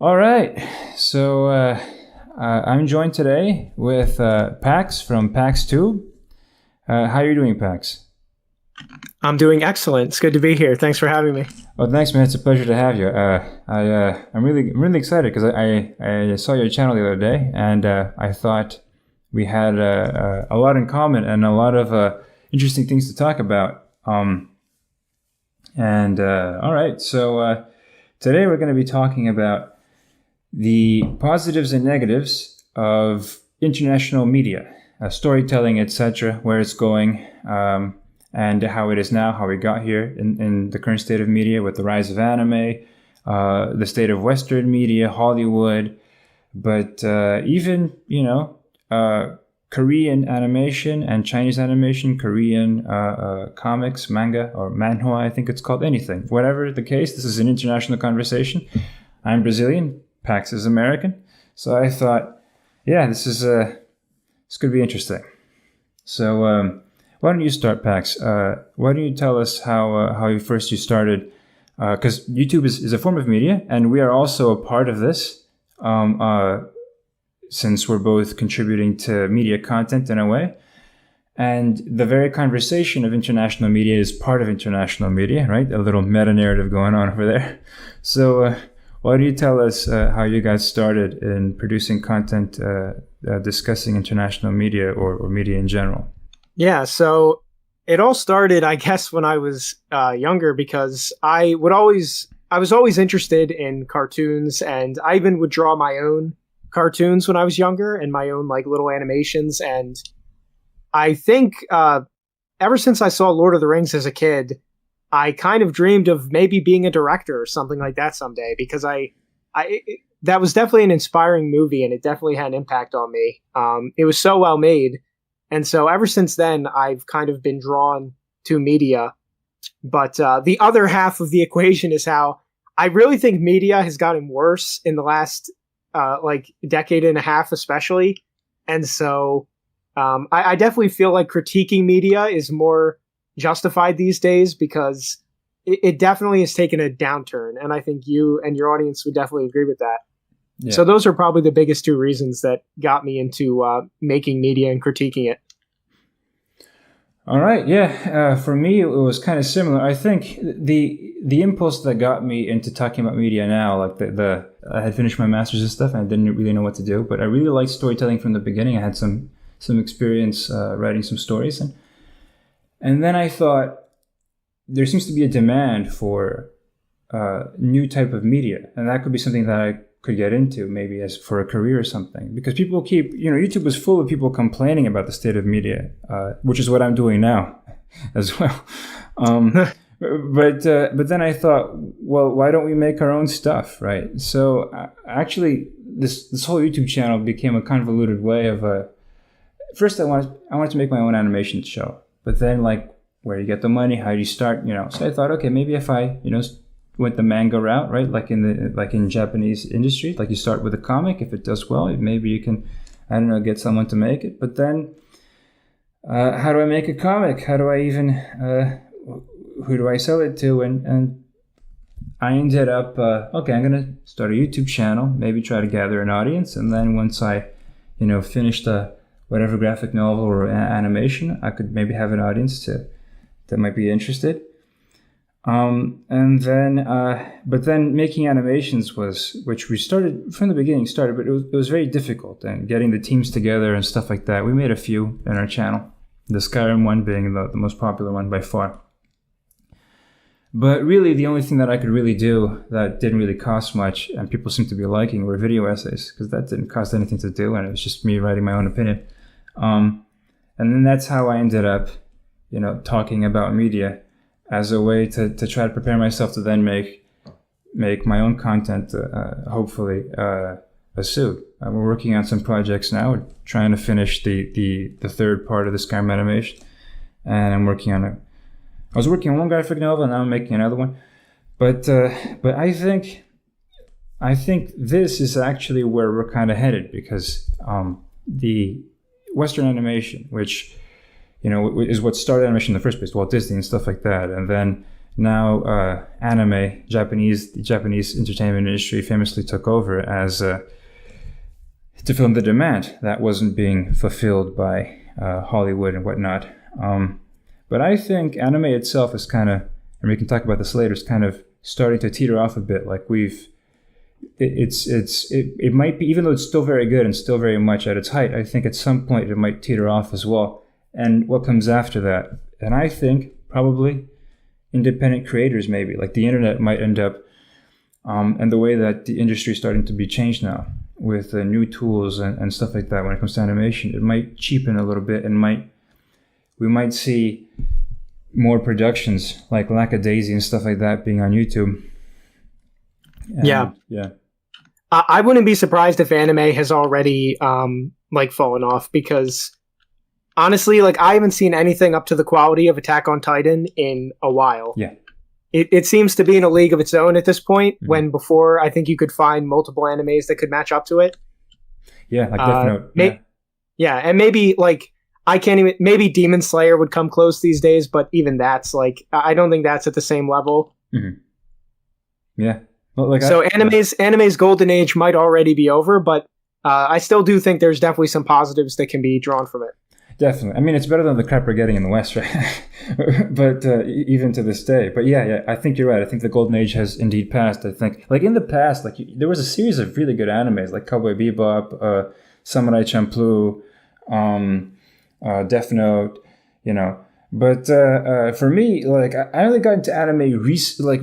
All right. So I'm joined today with Pax from Pax Tube. How are you doing, Pax? I'm doing excellent. It's good to be here. Thanks for having me. Oh, thanks, man. It's a pleasure to have you. I'm really excited because I saw your channel the other day, and I thought we had a lot in common and a lot of interesting things to talk about. All right. So today we're going to be talking about the positives and negatives of international media, storytelling, etc., where it's going, and how it is now, how we got here in the current state of media with the rise of anime, the state of Western media, Hollywood, but even, Korean animation and Chinese animation, Korean comics, manga, or manhwa, I think it's called, anything. Whatever the case, this is an international conversation. I'm Brazilian. Pax is American. So I thought, yeah, this could be interesting. So why don't you start, Pax? Why don't you tell us how you started? Because YouTube is a form of media, and we are also a part of this, since we're both contributing to media content in a way. And the very conversation of international media is part of international media, right? A little meta-narrative going on over there. So why don't you tell us how you guys started in producing content discussing international media or media in general? Yeah, so it all started, I guess, when I was younger because I was always interested in cartoons, and I even would draw my own cartoons when I was younger and my own like little animations. And I think ever since I saw Lord of the Rings as a kid, I kind of dreamed of maybe being a director or something like that someday, because that was definitely an inspiring movie, and it definitely had an impact on me. It was so well made. And so ever since then, I've kind of been drawn to media. But the other half of the equation is how I really think media has gotten worse in the last decade and a half, especially. And so I definitely feel like critiquing media is more justified these days, because it definitely has taken a downturn, and I think you and your audience would definitely agree with that. Yeah. So those are probably the biggest two reasons that got me into making media and critiquing it. All right, yeah. For me, it was kind of similar. I think the impulse that got me into talking about media now, like I had finished my master's and stuff, and I didn't really know what to do, but I really liked storytelling from the beginning. I had some experience writing some stories, and then I thought there seems to be a demand for new type of media, and that could be something that I could get into maybe as for a career or something, because people keep, YouTube is full of people complaining about the state of media, which is what I'm doing now as well. But then I thought, well, why don't we make our own stuff, right? So actually, this whole YouTube channel became a convoluted way of first I wanted to make my own animation show, but then where do you get the money? How do you start? So I thought, okay, maybe if I went the manga route, right? Like in Japanese industry, like you start with a comic. If it does well, maybe you can, I don't know, get someone to make it. But then, how do I make a comic? How do I even, who do I sell it to? And I ended up, okay, I'm gonna start a YouTube channel, maybe try to gather an audience, and then once I, finished whatever graphic novel or animation, I could maybe have an audience that might be interested. But then making animations which we started from the beginning, but it was very difficult, and getting the teams together and stuff like that. We made a few in our channel, the Skyrim one being the most popular one by far. But really, the only thing that I could really do that didn't really cost much, and people seemed to be liking, were video essays, because that didn't cost anything to do, and it was just me writing my own opinion. And then that's how I ended up, talking about media as a way to try to prepare myself to then make my own content, hopefully a suit. We're working on some projects now. We're trying to finish the third part of the Skyrim animation, and I'm working on it. I was working on one graphic novel, and now I'm making another one. But I think this is actually where we're kind of headed, because the Western animation, which is what started animation in the first place, Walt Disney and stuff like that, and then now anime, the Japanese entertainment industry famously took over as to film the demand that wasn't being fulfilled by Hollywood and whatnot. But I think anime itself is kind of, and we can talk about this later, is kind of starting to teeter off a bit. Like it might be, even though it's still very good and still very much at its height, I think at some point it might teeter off as well. And what comes after that? And I think probably independent creators, maybe like the internet might end up, and the way that the industry is starting to be changed now with new tools and stuff like that when it comes to animation, it might cheapen a little bit, and we might see more productions like Lackadaisy and stuff like that being on YouTube. And, yeah. I wouldn't be surprised if anime has already fallen off, because honestly, like, I haven't seen anything up to the quality of Attack on Titan in a while. Yeah. It seems to be in a league of its own at this point, when before I think you could find multiple animes that could match up to it. Yeah, like Death Note. Yeah, and maybe maybe Demon Slayer would come close these days, but even that's I don't think that's at the same level. Mm-hmm. Yeah. Well, anime's golden age might already be over, but I still do think there's definitely some positives that can be drawn from it. Definitely. I mean, it's better than the crap we're getting in the West, right? But even to this day. But yeah, I think you're right. I think the golden age has indeed passed. I think, like, in the past, like, there was a series of really good animes, like Cowboy Bebop, Samurai Champloo, Death Note, you know. But for me, like, I only got into anime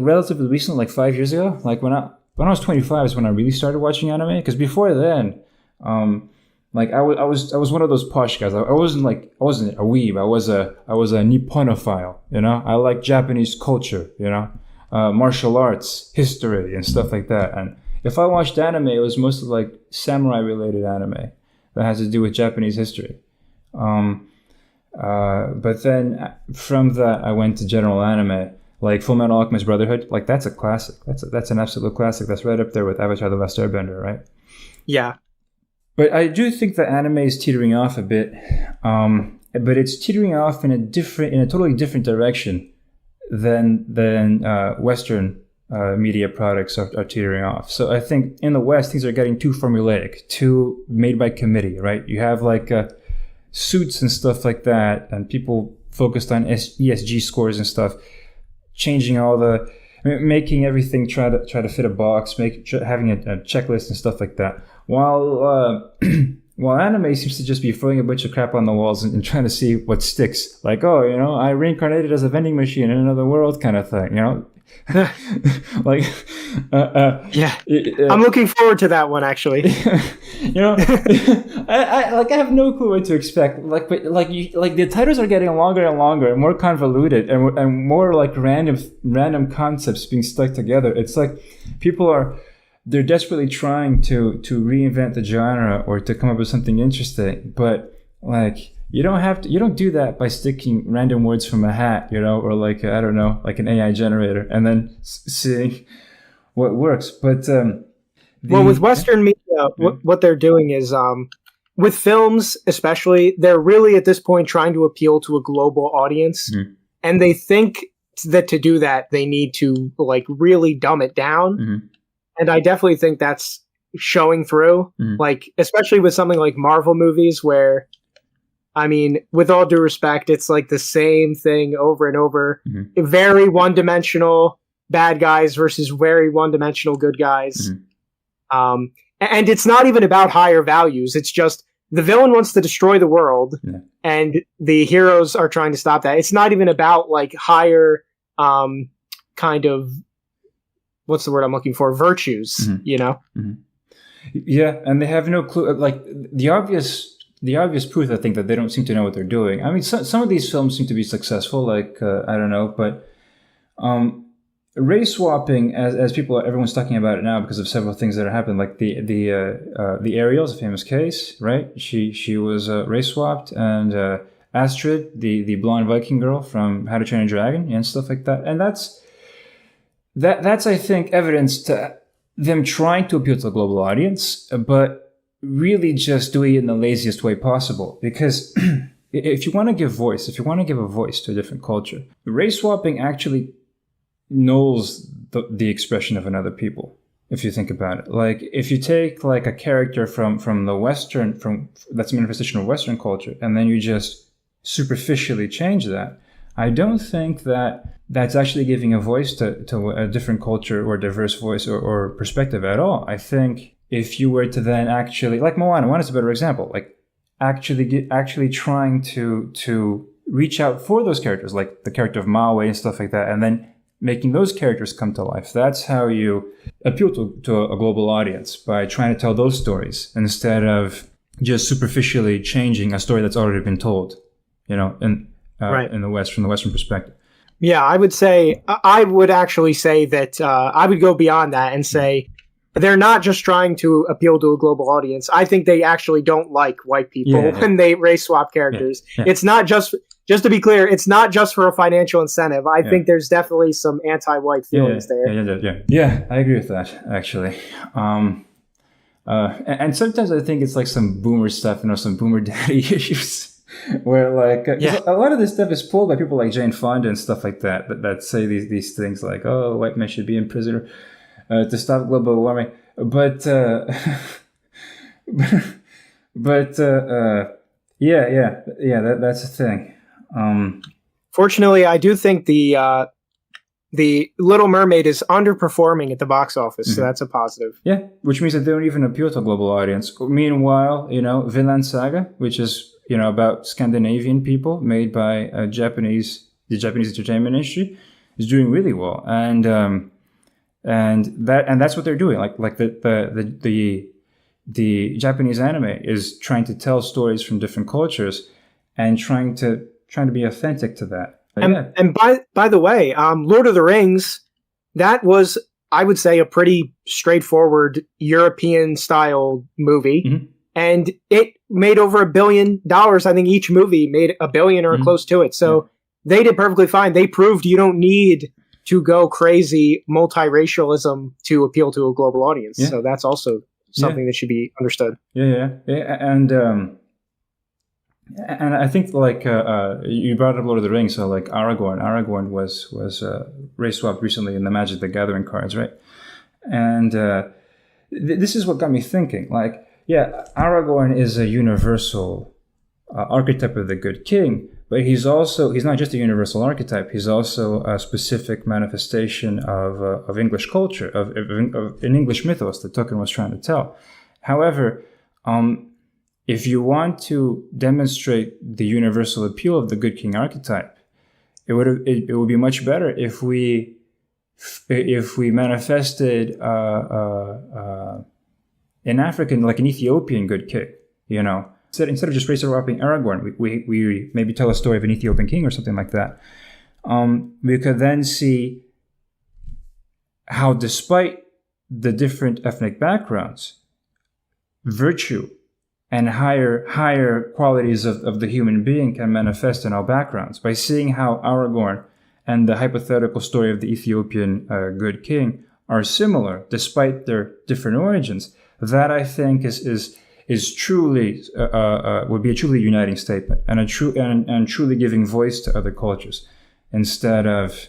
relatively recently, like 5 years ago. Like when I was 25 is when I really started watching anime. Because before then, like I was one of those posh guys. I wasn't a weeb. I was a Nipponophile. You know, I like Japanese culture. You know, martial arts, history, and stuff like that. And if I watched anime, it was mostly like samurai related anime that has to do with Japanese history. But then from that, I went to general anime, like Fullmetal Alchemist Brotherhood. Like, that's a classic. That's an absolute classic. That's right up there with Avatar: The Last Airbender, right? Yeah. But I do think that anime is teetering off a bit, but it's teetering off in a totally different direction than Western media products are teetering off. So I think in the West, things are getting too formulaic, too made by committee, right? You have like Suits and stuff like that, and people focused on ESG scores and stuff, changing making everything try to fit a box, having a checklist and stuff like that. While anime seems to just be throwing a bunch of crap on the walls and trying to see what sticks. Like, oh, you know, I reincarnated as a vending machine in another world, kind of thing. You know. Like, I'm looking forward to that one, actually. You know, I have no clue what to expect. Like the titles are getting longer and longer and more convoluted and more like random concepts being stuck together. It's like they're desperately trying to reinvent the genre or to come up with something interesting, but like, you don't do that by sticking random words from a hat, you know, or like, I don't know, like an AI generator, and then seeing what works. But with Western media, what they're doing is, with films especially, they're really at this point trying to appeal to a global audience, and they think that to do that they need to like really dumb it down, and I definitely think that's showing through, like especially with something like Marvel movies, where, I mean, with all due respect, it's like the same thing over and over. Very one-dimensional bad guys versus very one-dimensional good guys. And it's not even about higher values. It's just the villain wants to destroy the world, and the heroes are trying to stop that. It's not even about like higher kind of, what's the word I'm looking for? Virtues, you know? Yeah, and they have no clue. Like, the obvious proof, I think, that they don't seem to know what they're doing. I mean, some of these films seem to be successful, like, I don't know, but race swapping, as everyone's talking about it now because of several things that have happened, like the Ariel is a famous case, right? She was race swapped, and Astrid, the blonde Viking girl from How to Train a Dragon, and stuff like that. And that's I think evidence to them trying to appeal to the global audience, but really just doing it in the laziest way possible. Because if you want to give a voice to a different culture, race swapping actually nulls the expression of another people. If you think about it, like if you take like a character from the Western, that's a manifestation of Western culture, and then you just superficially change that, I don't think that's actually giving a voice to a different culture or diverse voice or perspective at all. I think if you were to then actually, like Moana's a better example, like actually trying to reach out for those characters, like the character of Maui and stuff like that, and then making those characters come to life. That's how you appeal to a global audience, by trying to tell those stories instead of just superficially changing a story that's already been told, in the West, from the Western perspective. Yeah, I would actually say that I would go beyond that and say they're not just trying to appeal to a global audience. I think they actually don't like white people when they race swap characters. Yeah. It's not just to be clear, it's not just for a financial incentive. I think there's definitely some anti-white feelings there. Yeah, I agree with that, actually. And sometimes I think it's like some boomer stuff, some boomer daddy issues, where like a lot of this stuff is pulled by people like Jane Fonda and stuff like that say these things like, oh, white men should be in prison to stop global warming. But that's the thing. Fortunately, I do think the Little Mermaid is underperforming at the box office, so that's a positive. Yeah, which means that they don't even appeal to a global audience. Meanwhile, Vinland Saga, which is about Scandinavian people, made by the Japanese entertainment industry, is doing really well, and that's what they're doing. Like the Japanese anime is trying to tell stories from different cultures and trying to be authentic to that. And by the way, Lord of the Rings, that was, I would say, a pretty straightforward European style movie, and it made over $1 billion. I think each movie made $1 billion or close to it. So they did perfectly fine. They proved you don't need to go crazy multiracialism to appeal to a global audience. Yeah. So that's also something that should be understood. Yeah. And I think like you brought up Lord of the Rings, so like Aragorn was race swapped recently in the Magic the Gathering cards, right? And this is what got me thinking. Like, Aragorn is a universal archetype of the good king, but he's not just a universal archetype. He's also a specific manifestation of English culture, of an English mythos that Tolkien was trying to tell. However, if you want to demonstrate the universal appeal of the good king archetype, it would be much better if we manifested an African, like an Ethiopian good king, Instead of just race swapping Aragorn, we maybe tell a story of an Ethiopian king or something like that. We could then see how, despite the different ethnic backgrounds, virtue and higher qualities of the human being can manifest in all backgrounds, by seeing how Aragorn and the hypothetical story of the Ethiopian good king are similar despite their different origins. That, I think, is truly would be a truly uniting statement and truly giving voice to other cultures instead of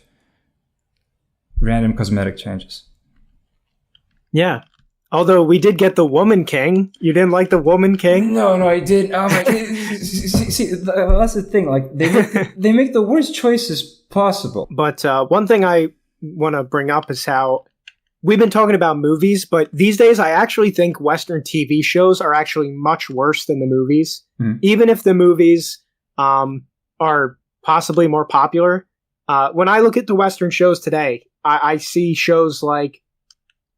random cosmetic changes. Yeah. Although we did get the Woman King. You didn't like the Woman King? No, I did. See, that's the thing. Like they make the worst choices possible. But one thing I want to bring up is how we've been talking about movies, but these days I actually think Western TV shows are actually much worse than the movies. Even if the movies are possibly more popular. When I look at the Western shows today, I see shows like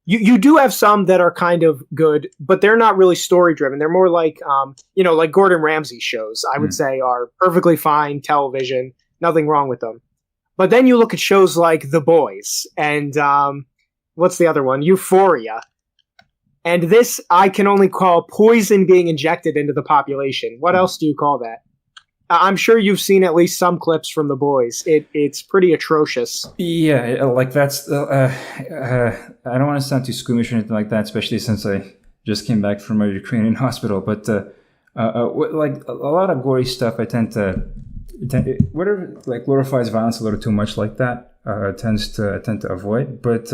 You do have some that are kind of good, but they're not really story driven. They're more like, like Gordon Ramsay shows, I would say, are perfectly fine television. Nothing wrong with them. But then you look at shows like The Boys and what's the other one? Euphoria. And this I can only call poison being injected into the population. What else do you call that? I'm sure you've seen at least some clips from The Boys. It's pretty atrocious. Yeah, like that's. I don't want to sound too squeamish or anything like that, especially since I just came back from a Ukrainian hospital. But like a lot of gory stuff, I tend to whatever like glorifies violence a little too much like that. tend to avoid. But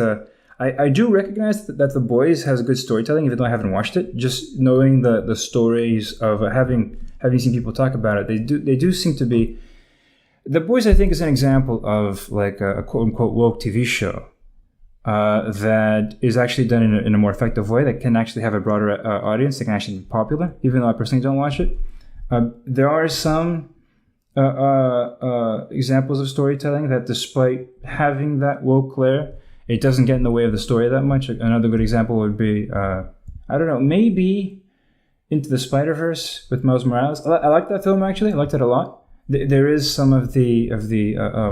I do recognize that The Boys has good storytelling, even though I haven't watched it. Just knowing the stories of having seen people talk about it, they do seem to be. The Boys, I think, is an example of like a quote unquote woke TV show that is actually done in a more effective way, that can actually have a broader audience, that can actually be popular, even though I personally don't watch it. There are some examples of storytelling that, despite having that woke layer, it doesn't get in the way of the story that much. Another good example would be, I don't know, maybe Into the Spider-Verse with Miles Morales. I like that film, actually. I liked it a lot. There is some of the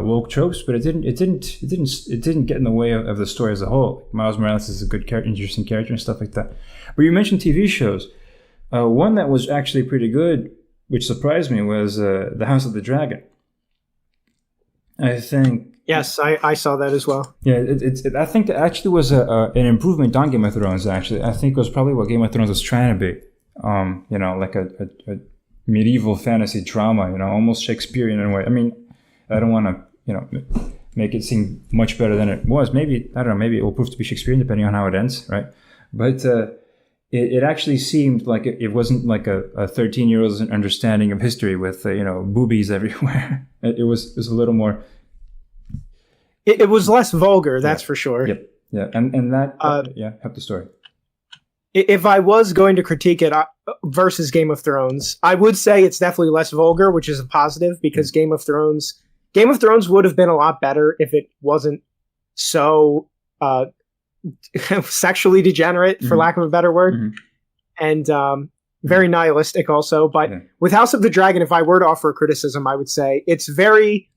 woke tropes, but it didn't get in the way of the story as a whole. Miles Morales is a good character, interesting character, and stuff like that. But you mentioned TV shows. One that was actually pretty good, which surprised me, was The House of the Dragon. I think. Yes, I saw that as well. Yeah, I think it actually was an improvement on Game of Thrones. Actually, I think it was probably what Game of Thrones was trying to be. Like a medieval fantasy drama, almost Shakespearean in a way. I mean, I don't want to, make it seem much better than it was. Maybe, I don't know, maybe it will prove to be Shakespearean depending on how it ends, right? But it actually seemed like it wasn't like a 13-year-old's understanding of history with, boobies everywhere. It was a little more... It was less vulgar, that's for sure. Yep. Yeah, and that, helped the story. If I was going to critique it versus Game of Thrones, I would say it's definitely less vulgar, which is a positive, because Game of Thrones would have been a lot better if it wasn't so sexually degenerate, for lack of a better word, and very nihilistic also. But with House of the Dragon, if I were to offer a criticism, I would say it's very...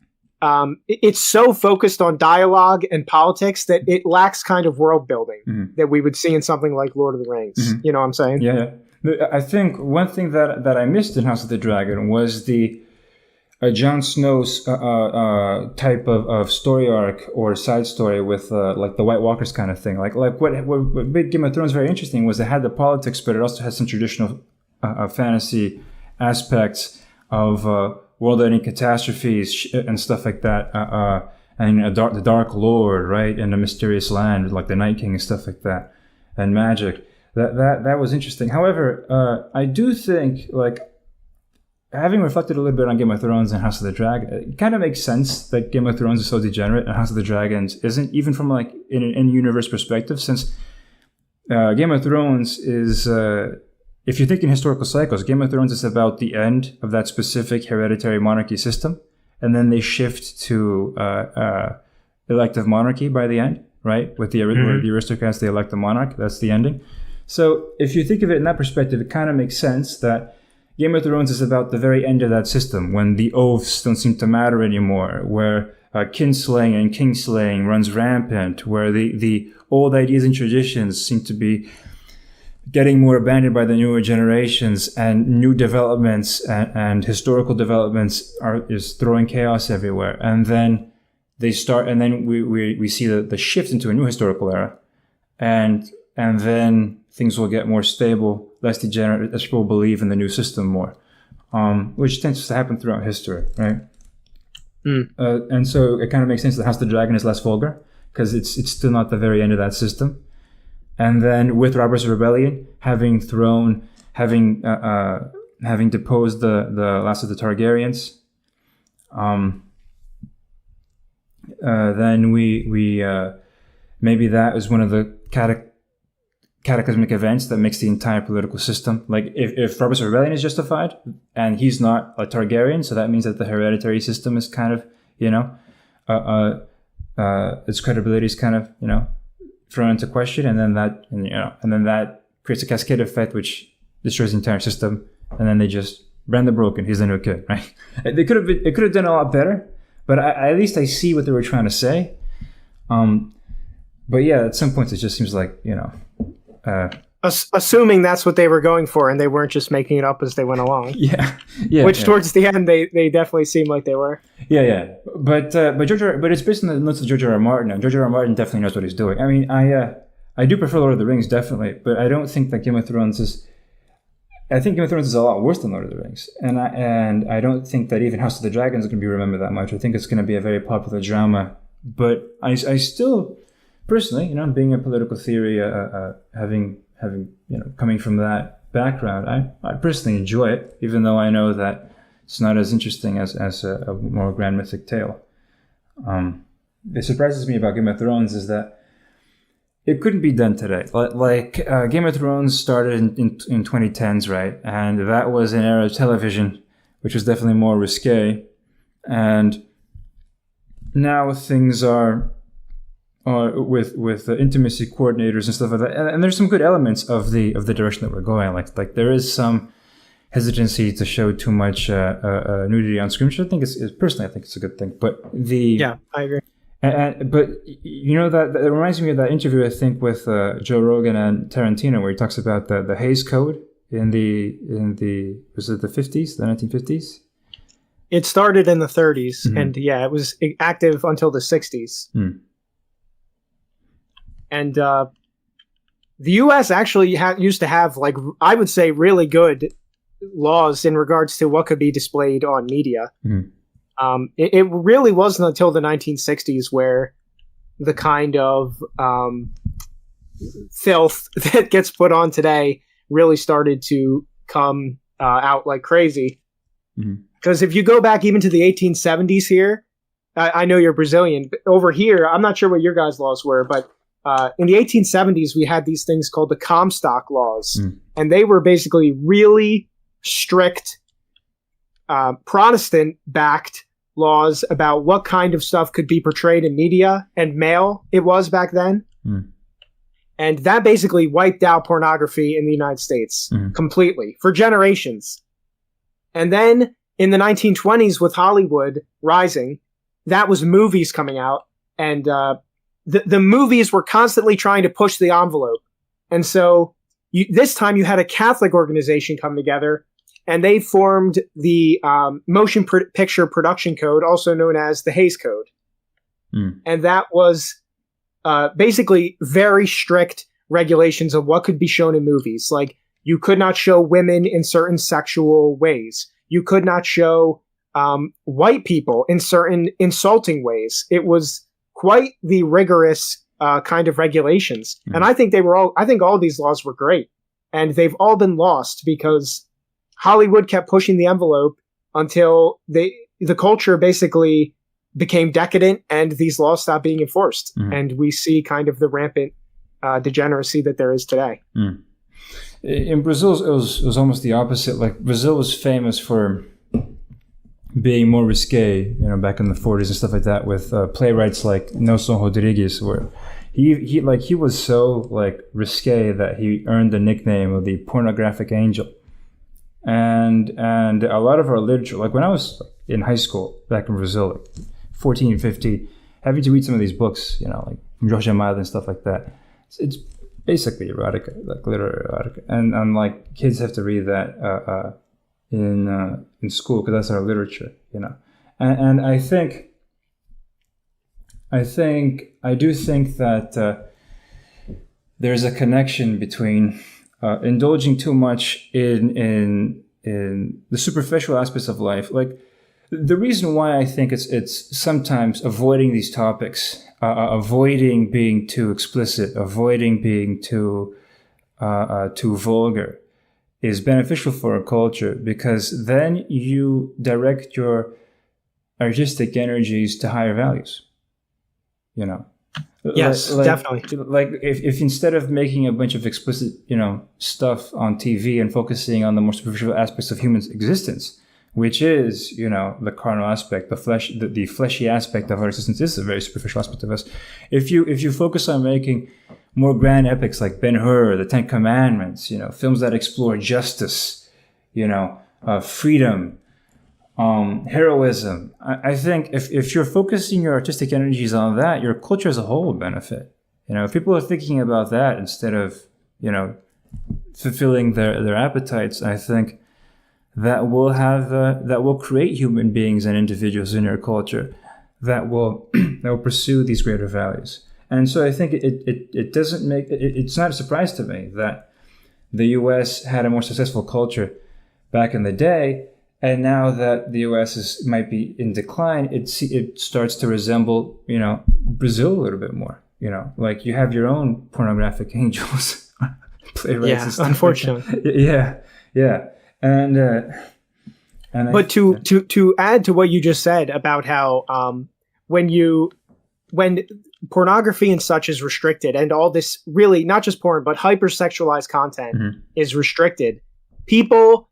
it's so focused on dialogue and politics that it lacks kind of world building that we would see in something like Lord of the Rings. You know what I'm saying? Yeah. I think one thing that I missed in House of the Dragon was the Jon Snow's type of story arc or side story with like the White Walkers kind of thing. Like what made Game of Thrones very interesting was it had the politics, but it also had some traditional fantasy aspects of world-ending catastrophes and stuff like that, and the Dark Lord, right, and the mysterious land, like the Night King and stuff like that, and magic. That was interesting. However, I do think, like, having reflected a little bit on Game of Thrones and House of the Dragon, it kind of makes sense that Game of Thrones is so degenerate and House of the Dragons isn't, even from like in an in-universe perspective, since Game of Thrones is. If you think in historical cycles, Game of Thrones is about the end of that specific hereditary monarchy system, and then they shift to elective monarchy by the end, right? With the aristocrats, they elect the monarch. That's the ending. So if you think of it in that perspective, it kind of makes sense that Game of Thrones is about the very end of that system, when the oaths don't seem to matter anymore, where kinslaying and kingslaying runs rampant, where the old ideas and traditions seem to be getting more abandoned by the newer generations, and new developments and historical developments is throwing chaos everywhere. And then they start, and then we see the shift into a new historical era, and then things will get more stable, less degenerate, as people believe in the new system more, which tends to happen throughout history, right? And so it kind of makes sense that House of the Dragon is less vulgar, because it's still not the very end of that system. And then with Robert's Rebellion, having deposed the last of the Targaryens, then we maybe that is one of the cataclysmic events that makes the entire political system. Like if Robert's Rebellion is justified and he's not a Targaryen, so that means that the hereditary system is kind of, its credibility is kind of, thrown into question, and then that creates a cascade effect which destroys the entire system, and then they just brand the broken. He's the new kid, right? It could have done a lot better, but at least I see what they were trying to say. But yeah, at some points it just seems like assuming that's what they were going for, and they weren't just making it up as they went along. Yeah. Which towards the end they definitely seemed like they were. Yeah. But it's based on the notes of George R. R. Martin, and George R. R. Martin definitely knows what he's doing. I mean, I do prefer Lord of the Rings, definitely, but I don't think that Game of Thrones is. I think Game of Thrones is a lot worse than Lord of the Rings, and I don't think that even House of the Dragon is going to be remembered that much. I think it's going to be a very popular drama But I still, personally, being a political theory, having coming from that background, I personally enjoy it, even though I know that it's not as interesting as a more grand mythic tale. It surprises me about Game of Thrones is that it couldn't be done today. Like Game of Thrones started in 2010s, right? And that was an era of television, which was definitely more risque. And now things are with intimacy coordinators and stuff like that. And there's some good elements of the direction that we're going. Like there is some hesitancy to show too much nudity on screen, which I think is personally, I think it's a good thing. But I agree. But that it reminds me of that interview, I think, with Joe Rogan and Tarantino, where he talks about the Hays Code in the was it the 50s, the 1950s? It started in the 30s, and it was active until the 60s. And the U.S. actually used to have, like, I would say, really good laws in regards to what could be displayed on media. It really wasn't until the 1960s where the kind of filth that gets put on today really started to come out like crazy. Because if you go back even to the 1870s here, I know you're Brazilian, but over here, I'm not sure what your guys' laws were, but in the 1870s, we had these things called the Comstock laws. And they were basically really strict Protestant-backed laws about what kind of stuff could be portrayed in media and male it was back then. And that basically wiped out pornography in the United States completely for generations. And then in the 1920s with Hollywood rising, that was movies coming out. And the movies were constantly trying to push the envelope. And so this time you had a Catholic organization come together, and they formed the Motion Picture Production Code, also known as the Hays Code. And that was basically very strict regulations of what could be shown in movies. Like, you could not show women in certain sexual ways. You could not show white people in certain insulting ways. It was quite the rigorous kind of regulations. And I think I think all of these laws were great. And they've all been lost because Hollywood kept pushing the envelope until the culture basically became decadent and these laws stopped being enforced. And we see kind of the rampant degeneracy that there is today. In Brazil, it was almost the opposite. Like, Brazil was famous for being more risque, back in the 40s and stuff like that, with playwrights like Nelson Rodrigues, where he was so like risque that he earned the nickname of the pornographic angel. And a lot of our literature, like when I was in high school back in Brazil, like 14, 15, having to read some of these books, like Jorge Amado and stuff like that, it's basically erotica, like literary erotica. And like kids have to read that in school because that's our literature, And I do think that there's a connection between indulging too much in the superficial aspects of life. Like, the reason why I think it's sometimes avoiding these topics, avoiding being too explicit, avoiding being too vulgar, is beneficial for a culture, because then you direct your artistic energies to higher values. Yes, definitely. Like, if instead of making a bunch of explicit, stuff on TV and focusing on the more superficial aspects of human existence, which is, the carnal aspect, the fleshy aspect of our existence is a very superficial aspect of us. If you focus on making more grand epics like Ben-Hur, the Ten Commandments, films that explore justice, freedom, heroism. I think if you're focusing your artistic energies on that, your culture as a whole will benefit. If people are thinking about that instead of, fulfilling their appetites, I think that will create human beings and individuals in your culture that will pursue these greater values. And so I think it's not a surprise to me that the U.S. had a more successful culture back in the day, And now that the US might be in decline, it starts to resemble, Brazil a little bit more. Like you have your own pornographic angels, playwrights and stuff. Unfortunately. Yeah. And but to add to what you just said about how when pornography and such is restricted, and all this really not just porn but hypersexualized content is restricted, people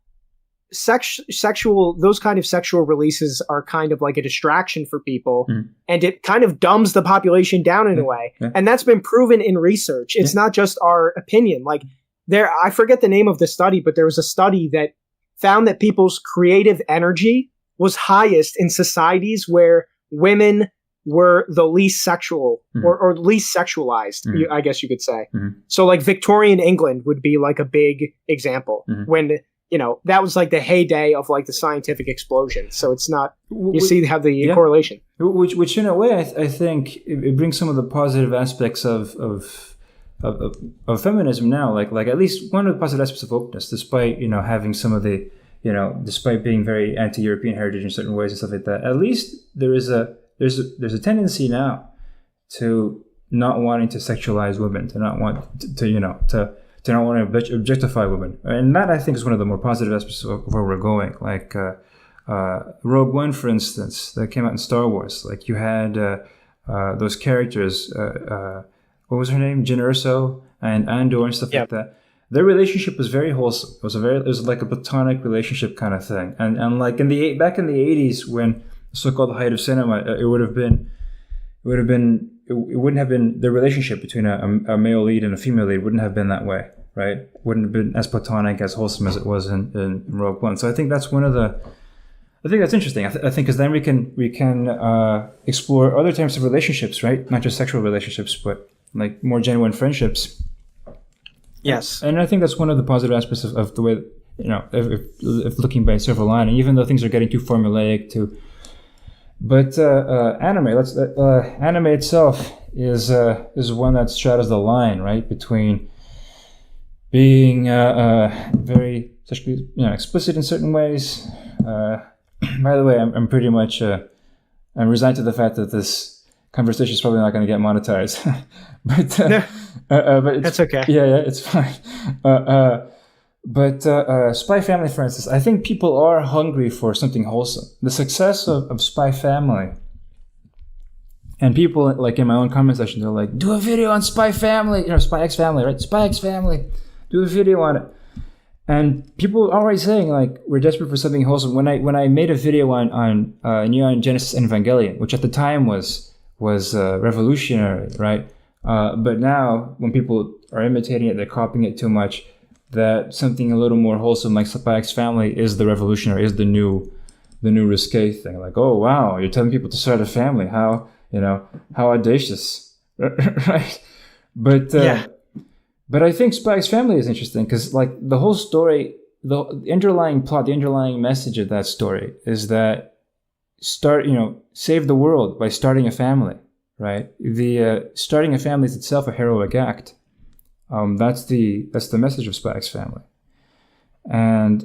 those kind of sexual releases are kind of like a distraction for people, and it kind of dumbs the population down in a way. And that's been proven in research. It's not just our opinion. Like I forget the name of the study, but there was a study that found that people's creative energy was highest in societies where women were the least sexual or least sexualized, I guess you could say. So like Victorian England would be like a big example when that was like the heyday of like the scientific explosion. So it's not, you see how the correlation. Which in a way, I think it brings some of the positive aspects of feminism now. Like at least one of the positive aspects of wokeness, despite, having some of the, despite being very anti-European heritage in certain ways and stuff like that, at least there's a tendency now to not wanting to sexualize women, to not want to not want to objectify women. And that, I think, is one of the more positive aspects of where we're going. Like Rogue One, for instance, that came out in Star Wars. Like you had those characters, what was her name? Jyn Erso and Andor and stuff like that. Their relationship was very wholesome. It was like a platonic relationship kind of thing. And like back in the 80s, when the so-called height of cinema, it wouldn't have been the relationship between a male lead and a female lead wouldn't have been that way, right? Wouldn't have been as platonic, as wholesome as it was in Rogue One. So I think that's I think that's interesting. I think because then we can explore other types of relationships, right? Not just sexual relationships, but like more genuine friendships. Yes. And I think that's one of the positive aspects of the way, if looking by a silver lining, even though things are getting too formulaic, But anime itself is one that straddles the line, right, between being very sexually explicit in certain ways. By the way, I'm pretty much I'm resigned to the fact that this conversation is probably not going to get monetized, but that's okay. Yeah, it's fine. But Spy Family, for instance, I think people are hungry for something wholesome. The success of Spy Family, and people like in my own comment section, they're like, do a video on Spy Family, Spy X Family, right? Spy X Family, do a video on it. And people are always saying like, we're desperate for something wholesome. When I made a video on Neon Genesis Evangelion, which at the time was revolutionary, right? But now when people are imitating it, they're copying it too much. That something a little more wholesome like Spy X Family is the revolutionary, is the new risque thing. Like, oh wow, you're telling people to start a family. How audacious, right? But I think Spy X Family is interesting because like the whole story, the underlying plot, the underlying message of that story is that save the world by starting a family, right? The starting a family is itself a heroic act. That's the message of Spy X Family. And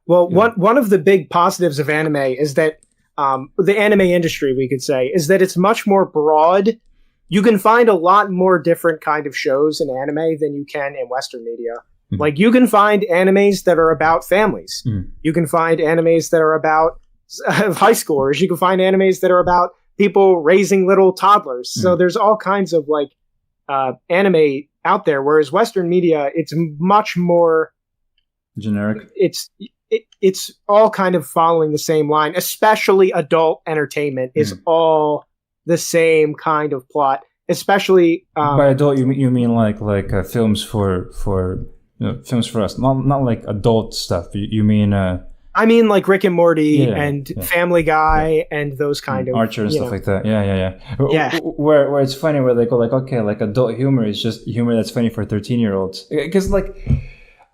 one of the big positives of anime is that the anime industry, we could say, is that it's much more broad. You can find a lot more different kind of shows in anime than you can in Western media. Mm-hmm. Like you can find animes that are about families. Mm-hmm. You can find animes that are about high schoolers. You can find animes that are about people raising little toddlers. Mm-hmm. So there's all kinds of like anime out there, whereas Western media, it's much more generic. It's all kind of following the same line, especially adult entertainment is all the same kind of plot, especially by adult you mean like films for films for us, not like adult stuff. You mean I mean like Rick and Morty and Family Guy and those kind of Archer and stuff like that. Yeah. Where it's funny where they go like, okay, like adult humor is just humor that's funny for 13-year-olds. Because like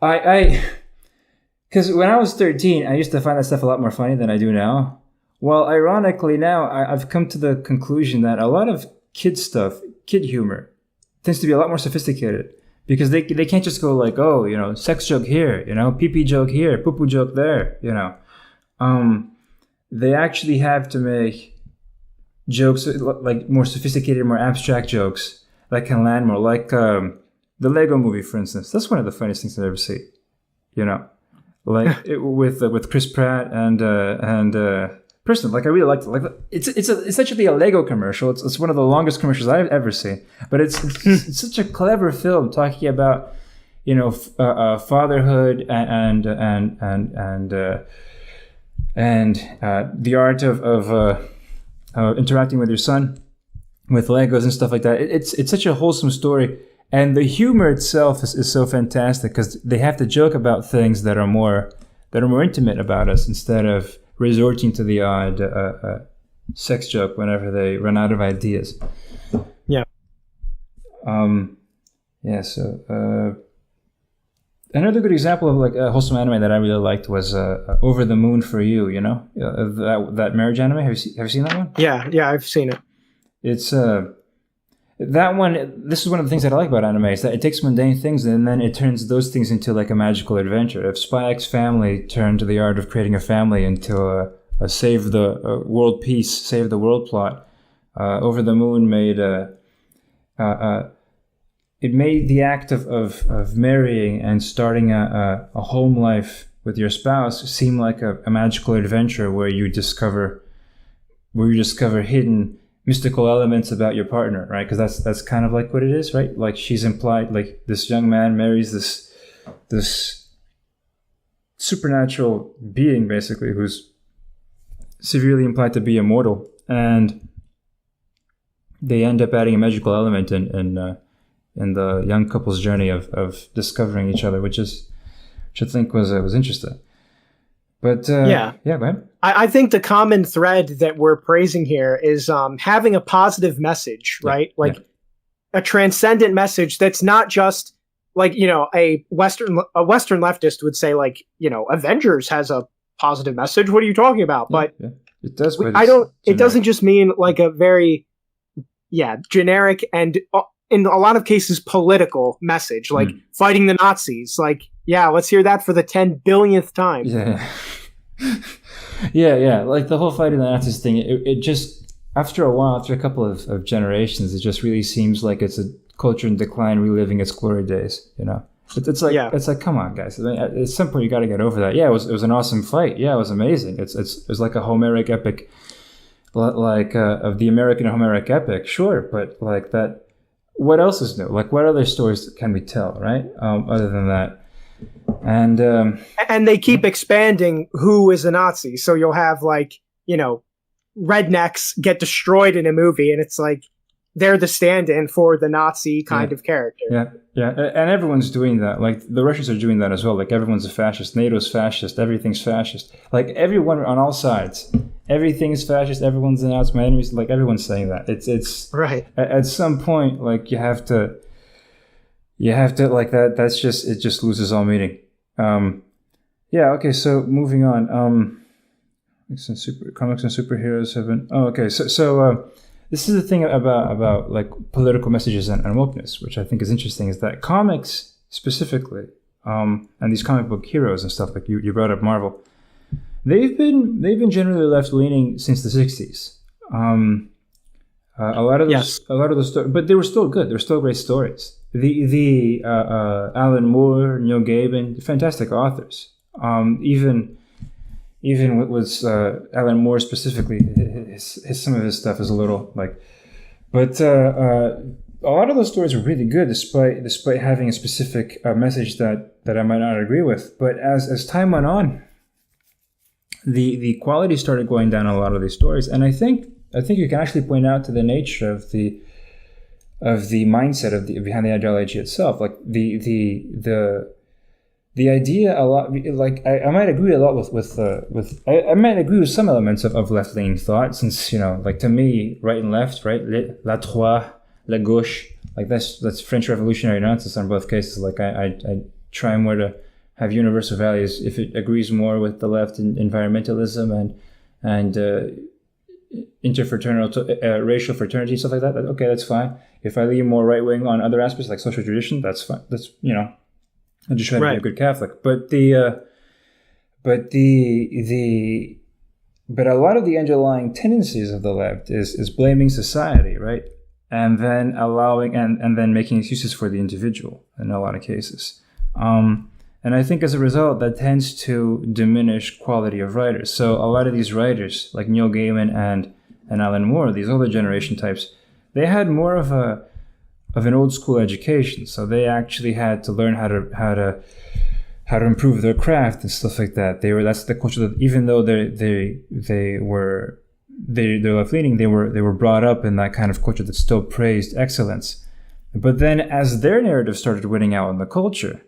because when I was 13, I used to find that stuff a lot more funny than I do now. Well, ironically now I've come to the conclusion that a lot of kid humor, tends to be a lot more sophisticated. Because they can't just go like, oh, sex joke here, pee-pee joke here, poo-poo joke there, they actually have to make jokes like more sophisticated, more abstract jokes that can land more. Like the Lego Movie, for instance. That's one of the funniest things I've ever seen. You know, like with Chris Pratt and Person. Like I really liked it. Like it's essentially a Lego commercial. It's one of the longest commercials I've ever seen. But it's such a clever film talking about, you know, fatherhood and the art of interacting with your son with Legos and stuff like that. It's such a wholesome story, and the humor itself is so fantastic because they have to joke about things that are more intimate about us instead of resorting to the odd sex joke whenever they run out of ideas. Yeah. Yeah. So another good example of like a wholesome anime that I really liked was Over the Moon for You. You know, that marriage anime. Have you seen that one? Yeah, I've seen it. It's that one. This is one of the things that I like about anime is that it takes mundane things and then it turns those things into like a magical adventure. If Spy X Family turned the art of creating a family into a save the world peace, save the world plot, Over the Moon made it made the act of marrying and starting a home life with your spouse seem like a magical adventure where you discover hidden mystical elements about your partner, right? Because that's kind of like what it is, right? Like she's implied, like this young man marries this supernatural being, basically, who's severely implied to be immortal, and they end up adding a magical element in the young couple's journey of discovering each other, which I think was interesting. But go ahead. I think the common thread that we're praising here is having a positive message, right? Like a transcendent message that's not just like, you know, a Western leftist would say, like, you know, Avengers has a positive message. What are you talking about? But it does. But it doesn't just mean like a very generic and in a lot of cases political message, like fighting the Nazis. Like, let's hear that for the 10 billionth time. Yeah. Like the whole fighting the Nazis thing, it just, after a while, after a couple of generations, it just really seems like it's a culture in decline reliving its glory days, you know? It's like, come on, guys. I mean, at some point, you got to get over that. Yeah, it was an awesome fight. Yeah, it was amazing. It was like a Homeric epic, like of the American Homeric epic, sure, but like that. What else is new? Like, what other stories can we tell, right? Other than that. And they keep expanding who is a Nazi. So you'll have, like, you know, rednecks get destroyed in a movie, and it's like they're the stand-in for the Nazi kind of character. Yeah. And everyone's doing that. Like, the Russians are doing that as well. Like, everyone's a fascist. NATO's fascist. Everything's fascist. Like, everyone on all sides. Everything's fascist. Everyone's an Nazi. My enemies. Like, everyone's saying that. It's right. At some point, like, you have to like that. That's just, it just loses all meaning. Okay. So moving on. Comics and superheroes have been. Oh, okay. So this is the thing about like political messages and wokeness, which I think is interesting, is that comics specifically, and these comic book heroes and stuff, like you brought up Marvel, they've been generally left leaning since the 60s. A lot of those stories, but they were still good. They were still great stories. The Alan Moore, Neil Gaiman, fantastic authors. Even with Alan Moore specifically, some of his stuff is a little like, but a lot of those stories were really good, despite having a specific message that I might not agree with. But as time went on, the quality started going down on a lot of these stories, and I think you can actually point out to the nature of the mindset behind the ideology itself, like the idea a lot, like I might agree a lot with I might agree with some elements of left-leaning thought, since, you know, like to me, right and left, right, la droite, la gauche, like that's French revolutionary nonsense on both cases. Like I try more to have universal values if it agrees more with the left in environmentalism and interfraternal racial fraternity, stuff like that. Okay, that's fine. If I lean more right-wing on other aspects like social tradition, that's fine. That's, you know, I'm just trying to be a good Catholic. But but but a lot of the underlying tendencies of the left is blaming society, right? And then allowing and then making excuses for the individual in a lot of cases. And I think as a result, that tends to diminish quality of writers. So a lot of these writers, like Neil Gaiman and Alan Moore, these older generation types, they had more of an old school education. So they actually had to learn how to improve their craft and stuff like that. That's the culture that, even though they're left leaning, they were brought up in that kind of culture that still praised excellence. But then as their narrative started winning out in the culture,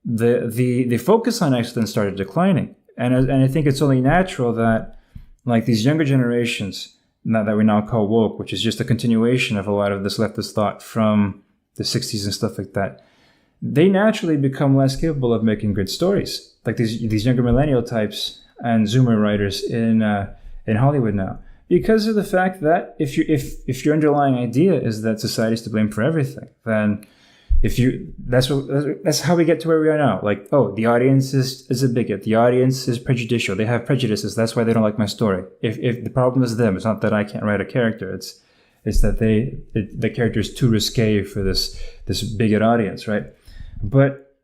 the focus on excellence started declining. And I think it's only natural that, like, these younger generations that we now call woke, which is just a continuation of a lot of this leftist thought from the 60s and stuff like that, they naturally become less capable of making good stories. Like these younger millennial types and Zoomer writers in Hollywood now, because of the fact that if your underlying idea is that society is to blame for everything, then that's how we get to where we are now. Like, oh, the audience is a bigot. The audience is prejudicial. They have prejudices. That's why they don't like my story. If the problem is them, it's not that I can't write a character. It's that the character is too risque for this bigot audience, right? But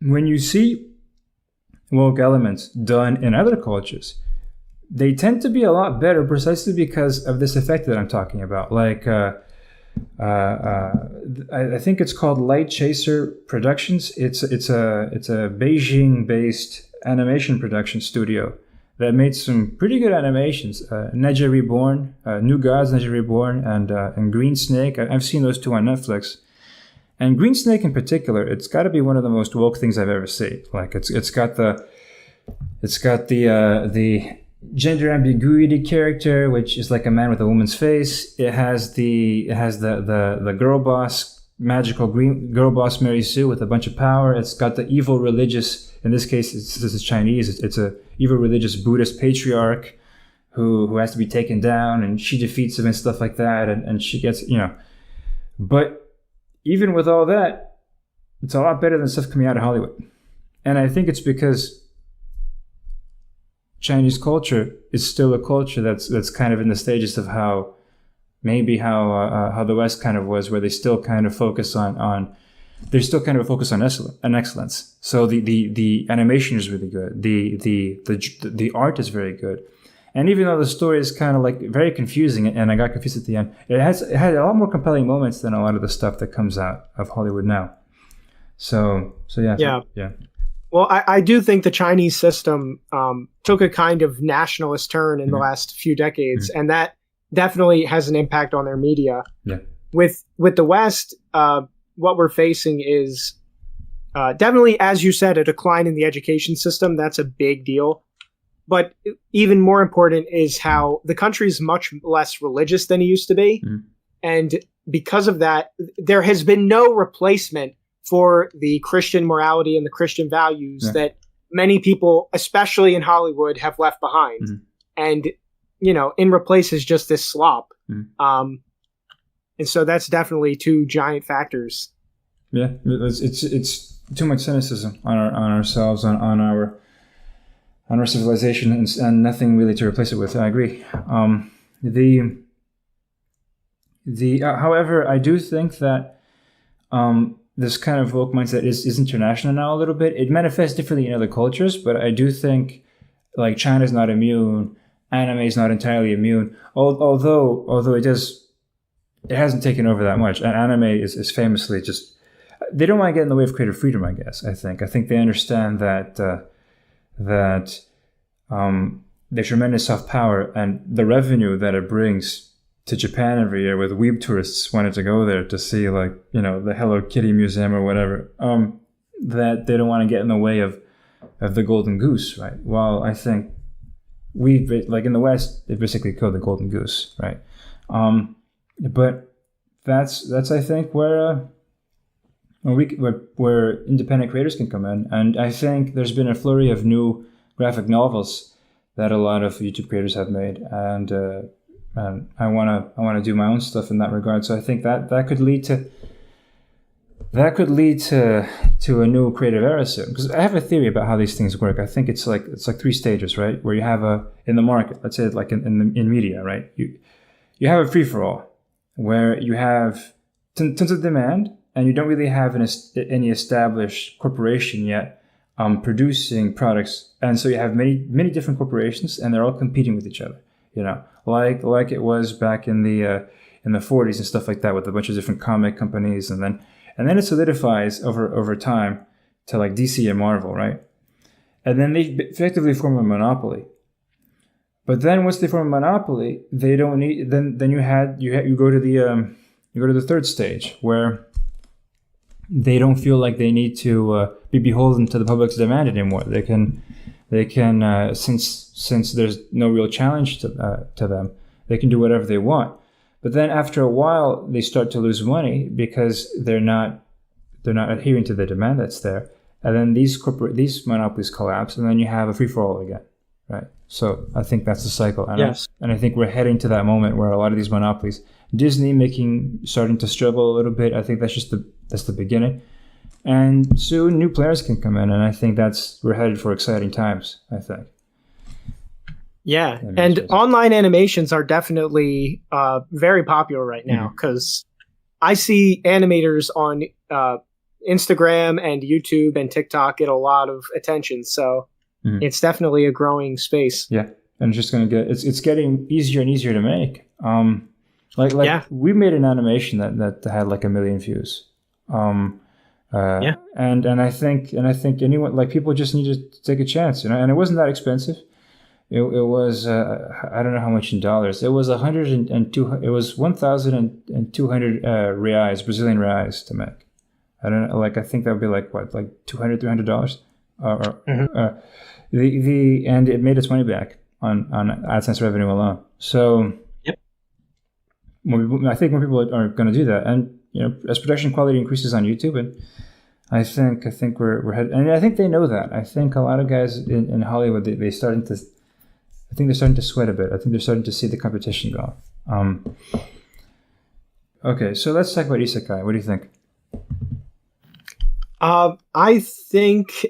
when you see woke elements done in other cultures, they tend to be a lot better precisely because of this effect that I'm talking about. Like, I think it's called Light Chaser Productions. It's a Beijing-based animation production studio that made some pretty good animations. Neja Reborn, New Gods, Neja Reborn, and Green Snake. I've seen those two on Netflix. And Green Snake in particular, it's got to be one of the most woke things I've ever seen. Like, it's got the gender ambiguity character, which is like a man with a woman's face. It has the girl boss, magical green girl boss Mary Sue with a bunch of power. It's got the evil religious, in this case, this is Chinese. It's a evil religious Buddhist patriarch who has to be taken down, and she defeats him and stuff like that, and she gets, But even with all that, it's a lot better than stuff coming out of Hollywood. And I think it's because Chinese culture is still a culture that's kind of in the stages of how the West kind of was, where they still kind of focus on there's still kind of a focus on excellence. So the animation is really good. The art is very good. And even though the story is kind of like very confusing, and I got confused at the end, it had a lot more compelling moments than a lot of the stuff that comes out of Hollywood now. So yeah. Well, I do think the Chinese system took a kind of nationalist turn in the last few decades, and that definitely has an impact on their media. Yeah. With the West, what we're facing is definitely, as you said, a decline in the education system. That's a big deal. But even more important is how the country is much less religious than it used to be. Mm. And because of that, there has been no replacement for the Christian morality and the Christian values that many people, especially in Hollywood, have left behind. Mm. And, in replace is just this slop. Mm. And so that's definitely two giant factors. Yeah, it's too much cynicism on ourselves, on our civilization, and nothing really to replace it with. I agree. However, I do think that this kind of woke mindset is international now a little bit. It manifests differently in other cultures, but I do think, like, China's not immune, anime is not entirely immune. Although it hasn't taken over that much. And anime is famously just, they don't want to get in the way of creative freedom, I guess. I think they understand that the tremendous soft power and the revenue that it brings to Japan every year, with weeb tourists wanting to go there to see, like, the Hello Kitty Museum or whatever, that they don't want to get in the way of the golden goose, right? Well, I think like in the West, they basically killed the golden goose, right? But that's I think where independent creators can come in, and I think there's been a flurry of new graphic novels that a lot of YouTube creators have made, and I want to do my own stuff in that regard. So I think that could lead to to a new creative era soon. Because I have a theory about how these things work. I think it's like 3 stages, right? Where you have in the market, let's say like in media, right? You have a free for all where you have tons of demand, and you don't really have any established corporation yet producing products, and so you have many different corporations, and they're all competing with each other. You know, like it was back in the 40s and stuff like that, with a bunch of different comic companies, and then it solidifies over time to like DC and Marvel, right? And then they effectively form a monopoly. But then once they form a monopoly, they don't need. Then you go to the third stage where they don't feel like they need to be beholden to the public's demand anymore. They can since there's no real challenge to them, they can do whatever they want. But then after a while, they start to lose money because they're not adhering to the demand that's there. And then these monopolies collapse, and then you have a free for all again, right? So I think that's the cycle. And Yes. I think we're heading to that moment where a lot of these monopolies, Disney starting to struggle a little bit. I think that's the beginning. And soon new players can come in, and I think we're headed for exciting times, I think. Yeah, and online animations are definitely very popular right now, because I see animators on Instagram and YouTube and TikTok get a lot of attention. So it's definitely a growing space. Yeah, and it's getting easier and easier to make. We made an animation that had like 1 million views. And I think anyone, like, people just need to take a chance, you know. And it wasn't that expensive. It was I don't know how much in dollars. It was 102. It was 1,200 reais, Brazilian reais, to make. I don't know. Like, I think that would be like what, like $200-300. And it made its money back on AdSense revenue alone. So I think more people are going to do that, and you know, as production quality increases on YouTube, and I think we're headed, and I think they know that. I think a lot of guys in Hollywood they're starting to sweat a bit. I think they're starting to see the competition go. Okay, so let's talk about Isekai. What do you think? I think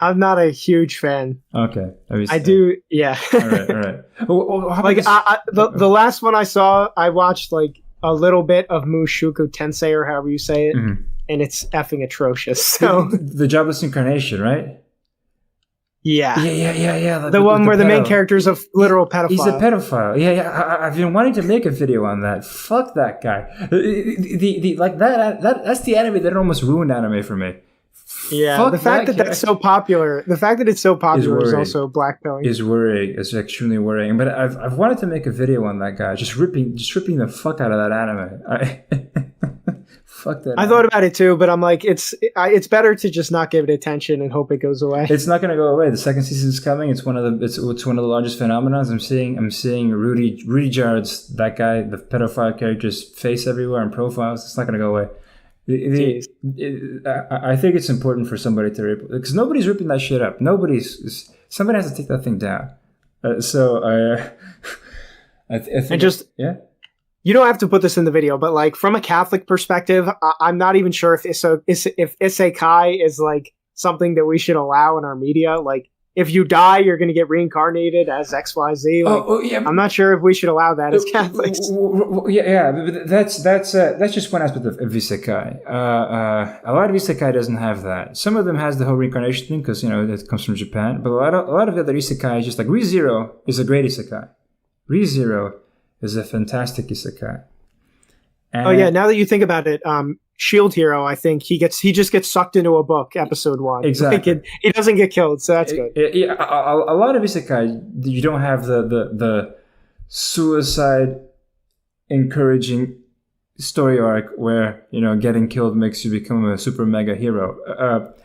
I'm not a huge fan. Okay, I do. Yeah. All right. Well, like the last one I saw, I watched like a little bit of Mushoku Tensei, or however you say it, and it's effing atrocious. So the jobless incarnation, right? Yeah. The one where the main character is a literal pedophile. He's a pedophile. Yeah. I've been wanting to make a video on that. Fuck that guy. That's the anime that almost ruined anime for me. Yeah, fuck, the fact that that's so popular. The fact that it's so popular is also blackpilling. Is worrying. It's extremely worrying. But I've wanted to make a video on that guy, just ripping the fuck out of that anime. Fuck that. I thought about it too, but I'm like, it's better to just not give it attention and hope it goes away. It's not going to go away. The second season is coming. It's one of the largest phenomenons. I'm seeing Rudy Jarrett's, that guy, the pedophile character's face everywhere in profiles. It's not going to go away. I think it's important for somebody to rip, because nobody's ripping that shit up. Somebody has to take that thing down. I think you don't have to put this in the video, but like, from a Catholic perspective, I'm not even sure if Isekai is like something that we should allow in our media. Like, if you die, you're going to get reincarnated as XYZ. Like, I'm not sure if we should allow that as Catholics. But that's just one aspect of Isekai. A lot of Isekai doesn't have that. Some of them has the whole reincarnation thing, because, you know, it comes from Japan. But a lot of the other Isekai is just like, ReZero is a great Isekai. ReZero is a fantastic Isekai. And now that you think about it, Shield Hero, I think he just gets sucked into a book, episode 1. Exactly. Like, he doesn't get killed, so that's good. Yeah, a lot of Isekai, you don't have the suicide encouraging story arc where, you know, getting killed makes you become a super mega hero.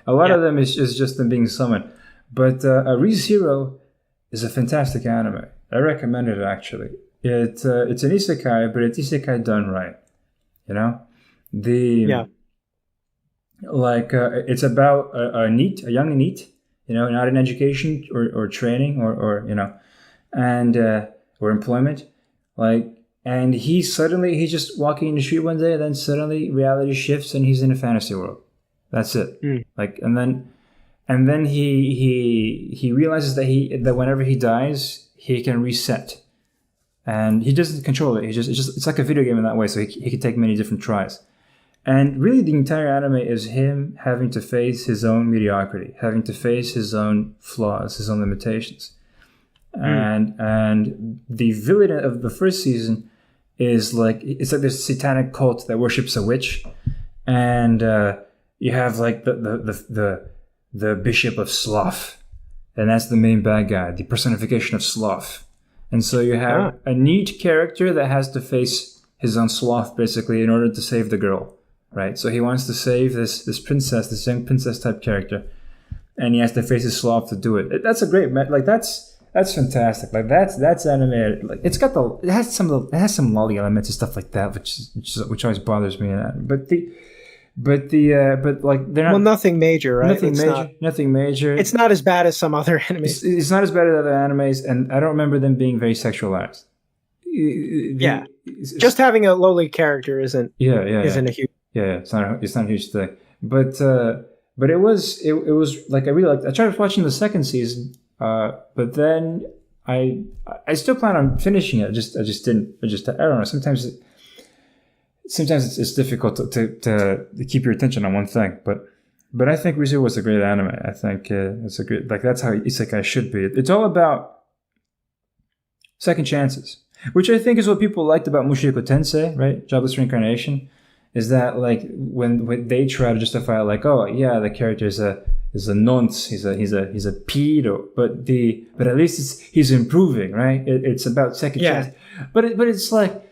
A lot of them is just them being summoned. But ReZero is a fantastic anime. I recommend it, actually. It's an Isekai, but it's Isekai done right. You know? It's about a young NEET, you know, not in education or training or you know, and or employment, like, and he's just walking in the street one day, and then suddenly reality shifts and he's in a fantasy world. That's it. Like, and then he realizes that whenever he dies, he can reset, and he doesn't control it. It's like a video game in that way. So he can take many different tries. And really, the entire anime is him having to face his own mediocrity, having to face his own flaws, his own limitations. And the villain of the first season is like, it's like this satanic cult that worships a witch, and you have like the Bishop of Sloth, and that's the main bad guy, the personification of sloth. And so you have a neat character that has to face his own sloth basically in order to save the girl. Right, so he wants to save this princess, this young princess type character, and he has to face his sloth to do it. That's a great, like that's fantastic. Like that's anime. Like it has some lolly elements and stuff like that, which always bothers me. But like they're not. Well, nothing major, right? Nothing major. It's not as bad as some other animes. It's not as bad as other animes, and I don't remember them being very sexualized. Just having a lowly character isn't a huge. Yeah, it's not a huge thing, but it was like I really liked. I tried watching the second season, but then I still plan on finishing it. I just didn't. I don't know. Sometimes it's difficult to keep your attention on one thing, but I think Re:Zero was a great anime. I think it's a great, like that's how Isekai should be. It's all about second chances, which I think is what people liked about Mushoku Tensei, right? Jobless reincarnation. Is that like when they try to justify like, oh yeah, the character is a nonce, he's a pedo, but at least he's improving, right? It's about second chance, but it's like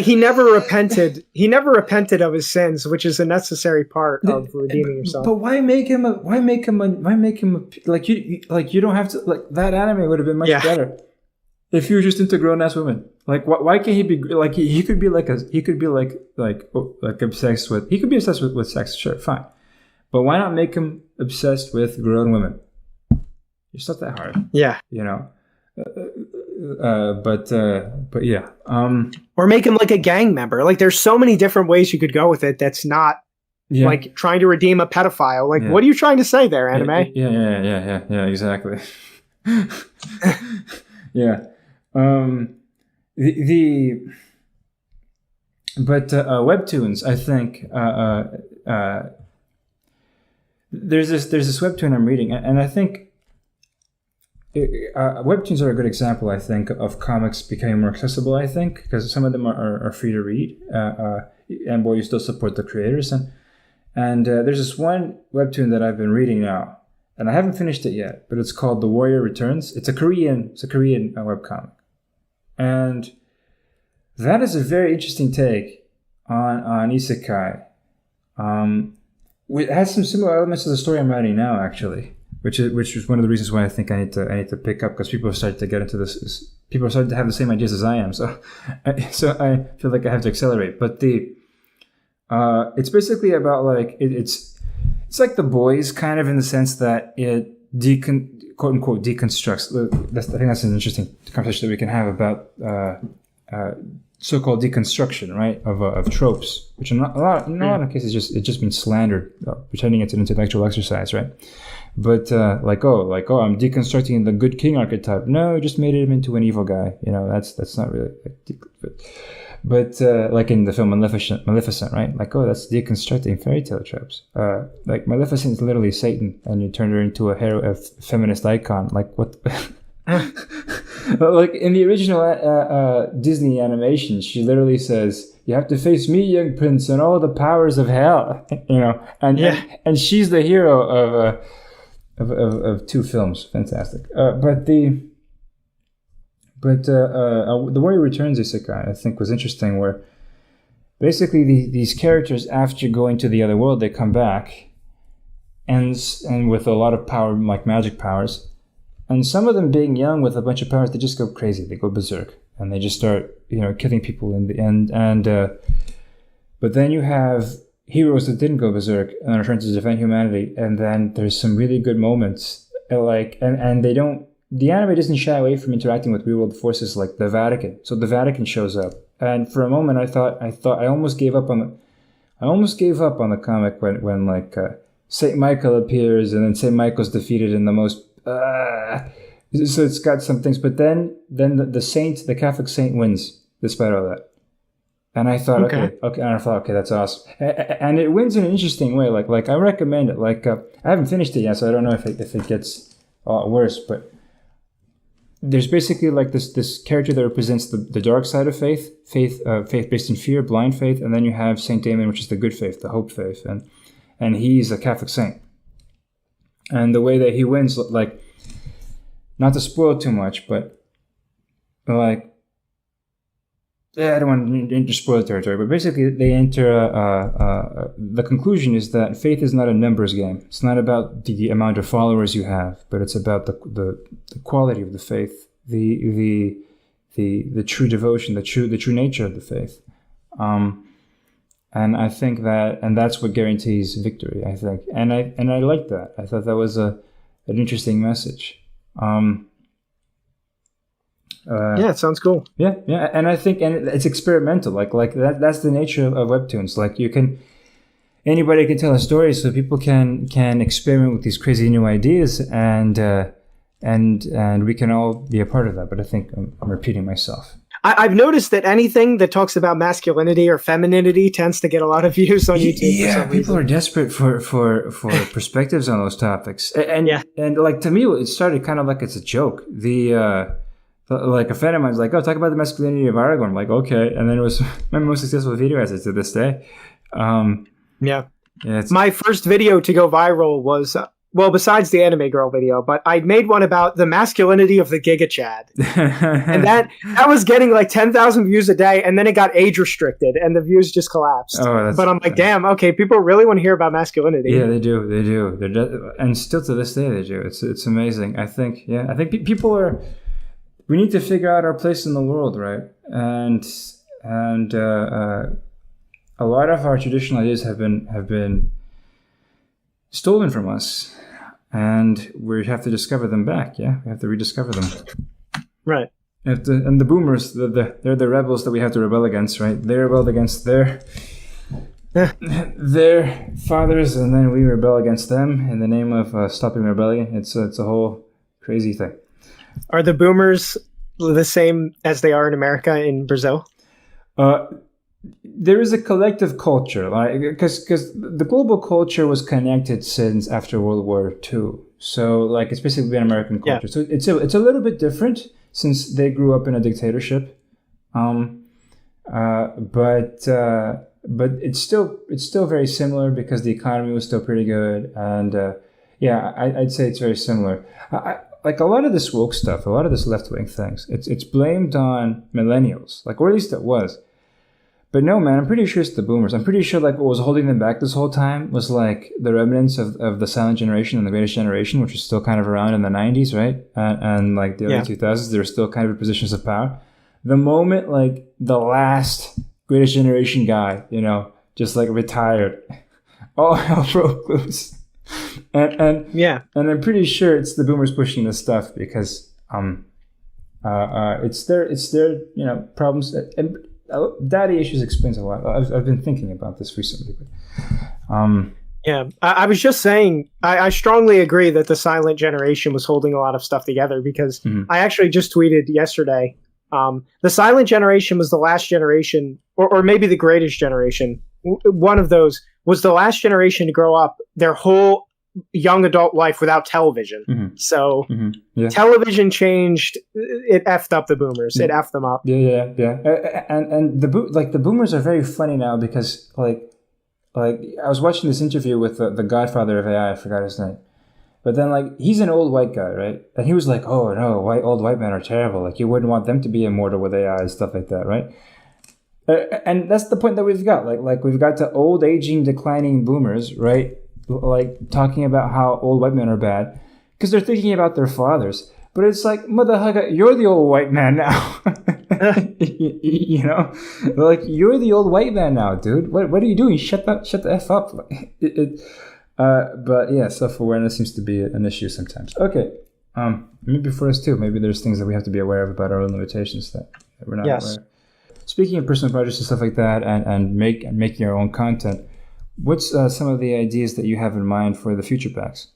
he never repented. He never repented of his sins, which is a necessary part of redeeming yourself. But why make him like you don't have to, like that anime would have been much better if you were just into grown ass women. Like why can't he be like he could be obsessed with sex, sure, fine, but why not make him obsessed with grown women? It's not that hard, you know. But yeah, or make him like a gang member. Like there's so many different ways you could go with it. That's not like trying to redeem a pedophile. Like what are you trying to say there, anime? Yeah, exactly. Yeah. Webtoons, I think there's this webtoon I'm reading, and I think webtoons are a good example, I think, of comics becoming more accessible. I think because some of them are free to read, and you still support the creators. And there's this one webtoon that I've been reading now, and I haven't finished it yet, but it's called The Warrior Returns. It's a Korean webcomic. And that is a very interesting take on Isekai. It has some similar elements to the story I'm writing now, actually, which is one of the reasons why I think I need to pick up, because people have started to get into this. People are starting to have the same ideas as I am, so I feel like I have to accelerate. But it's basically about like it's like The Boys, kind of, in the sense that it quote unquote deconstructs. I think that's an interesting conversation that we can have about so-called deconstruction, right, of tropes, which in a lot of cases it just means slandered, pretending it's an intellectual exercise, right? But like I'm deconstructing the good king archetype. No, just made him into an evil guy. You know, that's not really but like in the film Maleficent, right? Like, that's deconstructing fairy tale tropes. Like Maleficent is literally Satan, and you turn her into a feminist icon. Like what? Like in the original Disney animation, she literally says, "You have to face me, young prince, and all the powers of hell." You know, and she's the hero of two films. Fantastic. But the Warrior Returns Isekai, I think, was interesting, where basically these characters, after going to the other world, they come back and with a lot of power, like magic powers. And some of them, being young with a bunch of powers, they just go crazy. They go berserk, and they just start, killing people in the end. And but then you have heroes that didn't go berserk and are trying to defend humanity. And then there's some really good moments, and they don't. The anime doesn't shy away from interacting with real world forces like the Vatican. So the Vatican shows up, and for a moment I thought I almost gave up on I almost gave up on the comic when like Saint Michael appears and then Saint Michael's defeated in the most. So it's got some things, but then the saint, the Catholic saint, wins despite all that. And I thought, okay, and I thought, okay, that's awesome. And it wins in an interesting way. Like I recommend it. Like I haven't finished it yet, so I don't know if it gets a lot worse. But there's basically like this character that represents the dark side of faith based in fear, blind faith, and then you have Saint Damien, which is the good faith, the hope faith, and he's a Catholic saint. And the way that he wins, like, not to spoil too much, but like. Yeah, I don't want to enter spoiler territory, but basically they enter. The conclusion is that faith is not a numbers game. It's not about the amount of followers you have, but it's about the quality of the faith, the true devotion, the true nature of the faith. And I think that's what guarantees victory. I think, and I like that. I thought that was an interesting message. Yeah, it sounds cool. Yeah, and I think, and it's experimental. Like that's the nature of webtoons. Like anybody can tell a story, so people can experiment with these crazy new ideas, and we can all be a part of that. But I think I'm repeating myself. I've noticed that anything that talks about masculinity or femininity tends to get a lot of views on YouTube. Yeah, people are desperate for perspectives on those topics, and like to me, it started kind of like it's a joke. Like a friend of mine's like, oh, talk about the masculinity of Aragorn. I'm like, okay. And then it was my most successful video as it to this day. My first video to go viral was, besides the anime girl video, but I made one about the masculinity of the Giga Chad. And that was getting like 10,000 views a day. And then it got age restricted and the views just collapsed. But I'm like, damn, okay, people really want to hear about masculinity. Yeah, they do. And still to this day, they do. It's amazing. I think people are... We need to figure out our place in the world, right? And a lot of our traditional ideas have been stolen from us, and we have to discover them back. Yeah, we have to rediscover them. Right. And the boomers, they're the rebels that we have to rebel against, right? They rebelled against their fathers, and then we rebel against them in the name of stopping rebellion. It's a whole crazy thing. Are the boomers the same as they are in America, in Brazil? There is a collective culture, like because the global culture was connected since after World War II. So like it's basically been American culture. Yeah. So it's a little bit different since they grew up in a dictatorship. But it's still very similar because the economy was still pretty good, and I'd say it's very similar. Like a lot of this woke stuff, a lot of this left-wing things, it's blamed on millennials, like, or at least it was. But no, man, I'm pretty sure it's the boomers. I'm pretty sure like what was holding them back this whole time was like the remnants of the silent generation and the greatest generation, which was still kind of around in the 90s, right? And like the early 2000s, they were still kind of in positions of power. The moment like the last greatest generation guy, just like retired, all hell broke loose. And I'm pretty sure it's the boomers pushing this stuff because it's their problems, and daddy issues explains a lot. I've been thinking about this recently. I was just saying I strongly agree that the silent generation was holding a lot of stuff together because I actually just tweeted yesterday the silent generation was the last generation, or maybe the greatest generation. One of those was the last generation to grow up their whole young adult life without television. So television changed. It effed up the boomers. It effed them up. Yeah. And the boomers are very funny now because like I was watching this interview with the godfather of AI. I forgot his name. But then like he's an old white guy, right? And he was like, "Oh no, old white men are terrible. Like you wouldn't want them to be immortal with AI and stuff like that, right?" And that's the point that we've got. Like we've got the old, aging, declining boomers, right? Like talking about how old white men are bad because they're thinking about their fathers. But it's like, motherfucker, you're the old white man now. Like you're the old white man now, dude. What are you doing? Shut the F up. But yeah, self-awareness seems to be an issue sometimes. Okay. Maybe for us too. Maybe there's things that we have to be aware of about our own limitations that we're not aware of. Speaking of personal projects and stuff like that and making our own content, what's some of the ideas that you have in mind for the future packs?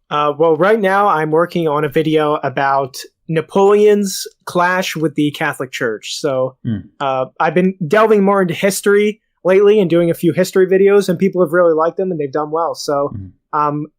Well, right now I'm working on a video about Napoleon's clash with the Catholic Church. So I've been delving more into history lately and doing a few history videos, and people have really liked them and they've done well. So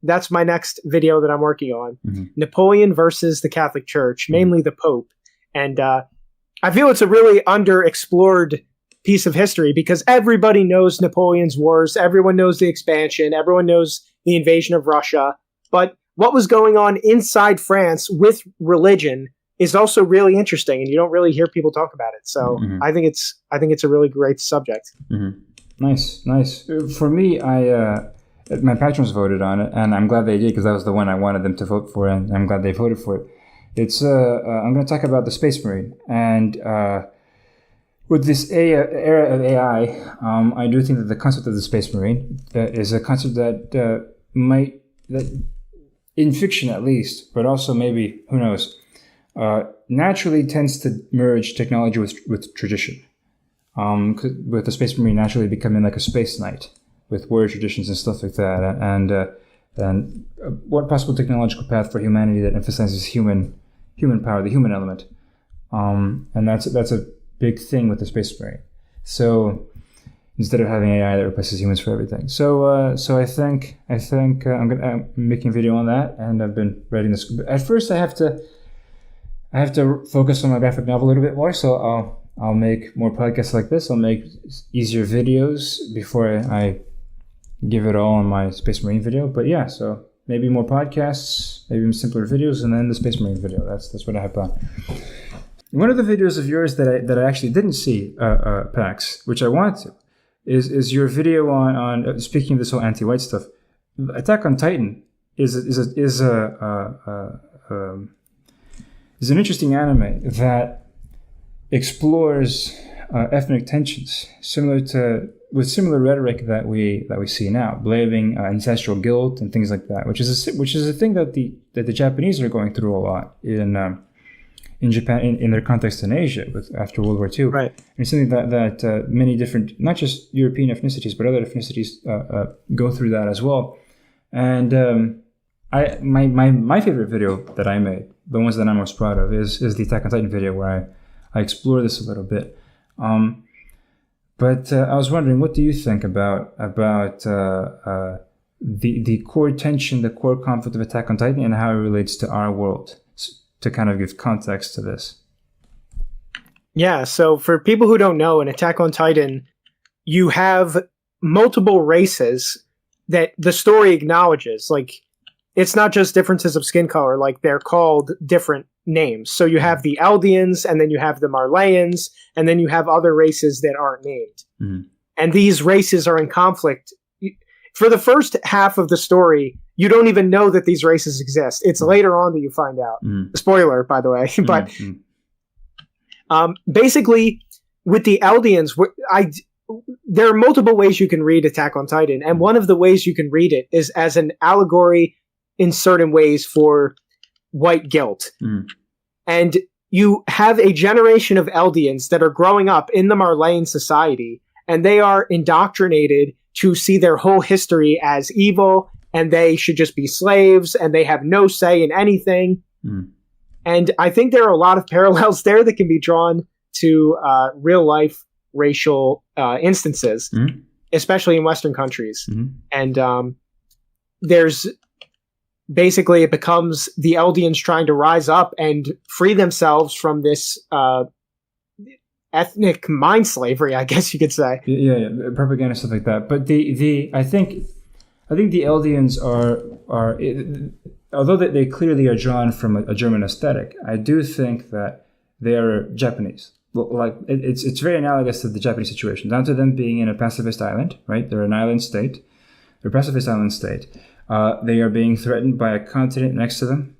that's my next video that I'm working on. Napoleon versus the Catholic Church, mainly the Pope. And I feel it's a really underexplored piece of history because everybody knows Napoleon's wars. Everyone knows the expansion. Everyone knows the invasion of Russia. But what was going on inside France with religion is also really interesting, and you don't really hear people talk about it. So I think it's a really great subject. Nice. For me, my patrons voted on it, and I'm glad they did because that was the one I wanted them to vote for, and I'm glad they voted for it. It's I'm going to talk about the Space Marine, and with this era of AI, I do think that the concept of the Space Marine is a concept that in fiction at least, but also maybe, who knows, naturally tends to merge technology with tradition. With the Space Marine naturally becoming like a space knight with warrior traditions and stuff like that. And what possible technological path for humanity that emphasizes human power, the human element. And that's a big thing with the Space Marine. So instead of having AI that replaces humans for everything. So I think I'm making a video on that, and I've been writing this. At first, I have to focus on my graphic novel a little bit more. So I'll make more podcasts like this. I'll make easier videos before I give it all on my Space Marine video. But yeah, so maybe more podcasts, maybe simpler videos, and then the Space Marine video. That's what I have planned. One of the videos of yours that I actually didn't see, Pax, which I wanted to, is your video on speaking of this whole anti-white stuff. Attack on Titan is an interesting anime that explores ethnic tensions with similar rhetoric that we see now, blaming ancestral guilt and things like that, which is a thing that the Japanese are going through a lot in Japan, in their context in Asia after World War II. Right. And it's something that many different, not just European ethnicities, but other ethnicities go through that as well. And my favorite video that I made, the ones that I'm most proud of, is the Attack on Titan video where I explore this a little bit. But I was wondering, what do you think about the core tension, the core conflict of Attack on Titan, and how it relates to our world, to kind of give context to this? Yeah, so for people who don't know, in Attack on Titan, you have multiple races that the story acknowledges. Like, it's not just differences of skin color, like they're called different names. So you have the Eldians, and then you have the Marleyans, and then you have other races that aren't named. And these races are in conflict. For the first half of the story, you don't even know that these races exist. It's later on that you find out. Spoiler, by the way. But basically, with the Eldians, there are multiple ways you can read Attack on Titan. And one of the ways you can read it is as an allegory in certain ways for white guilt. And you have a generation of Eldians that are growing up in the Marleyan society, and they are indoctrinated to see their whole history as evil, and they should just be slaves, and they have no say in anything. And I think there are a lot of parallels there that can be drawn to real-life racial instances, especially in Western countries. And there's basically, it becomes the Eldians trying to rise up and free themselves from this ethnic mind slavery, I guess you could say. Yeah, propaganda, stuff like that. But I think the Eldians are although they clearly are drawn from a German aesthetic, I do think that they are Japanese. Like it's very analogous to the Japanese situation, down to them being in a pacifist island, right? They're an island state. They're a pacifist island state. They are being threatened by a continent next to them,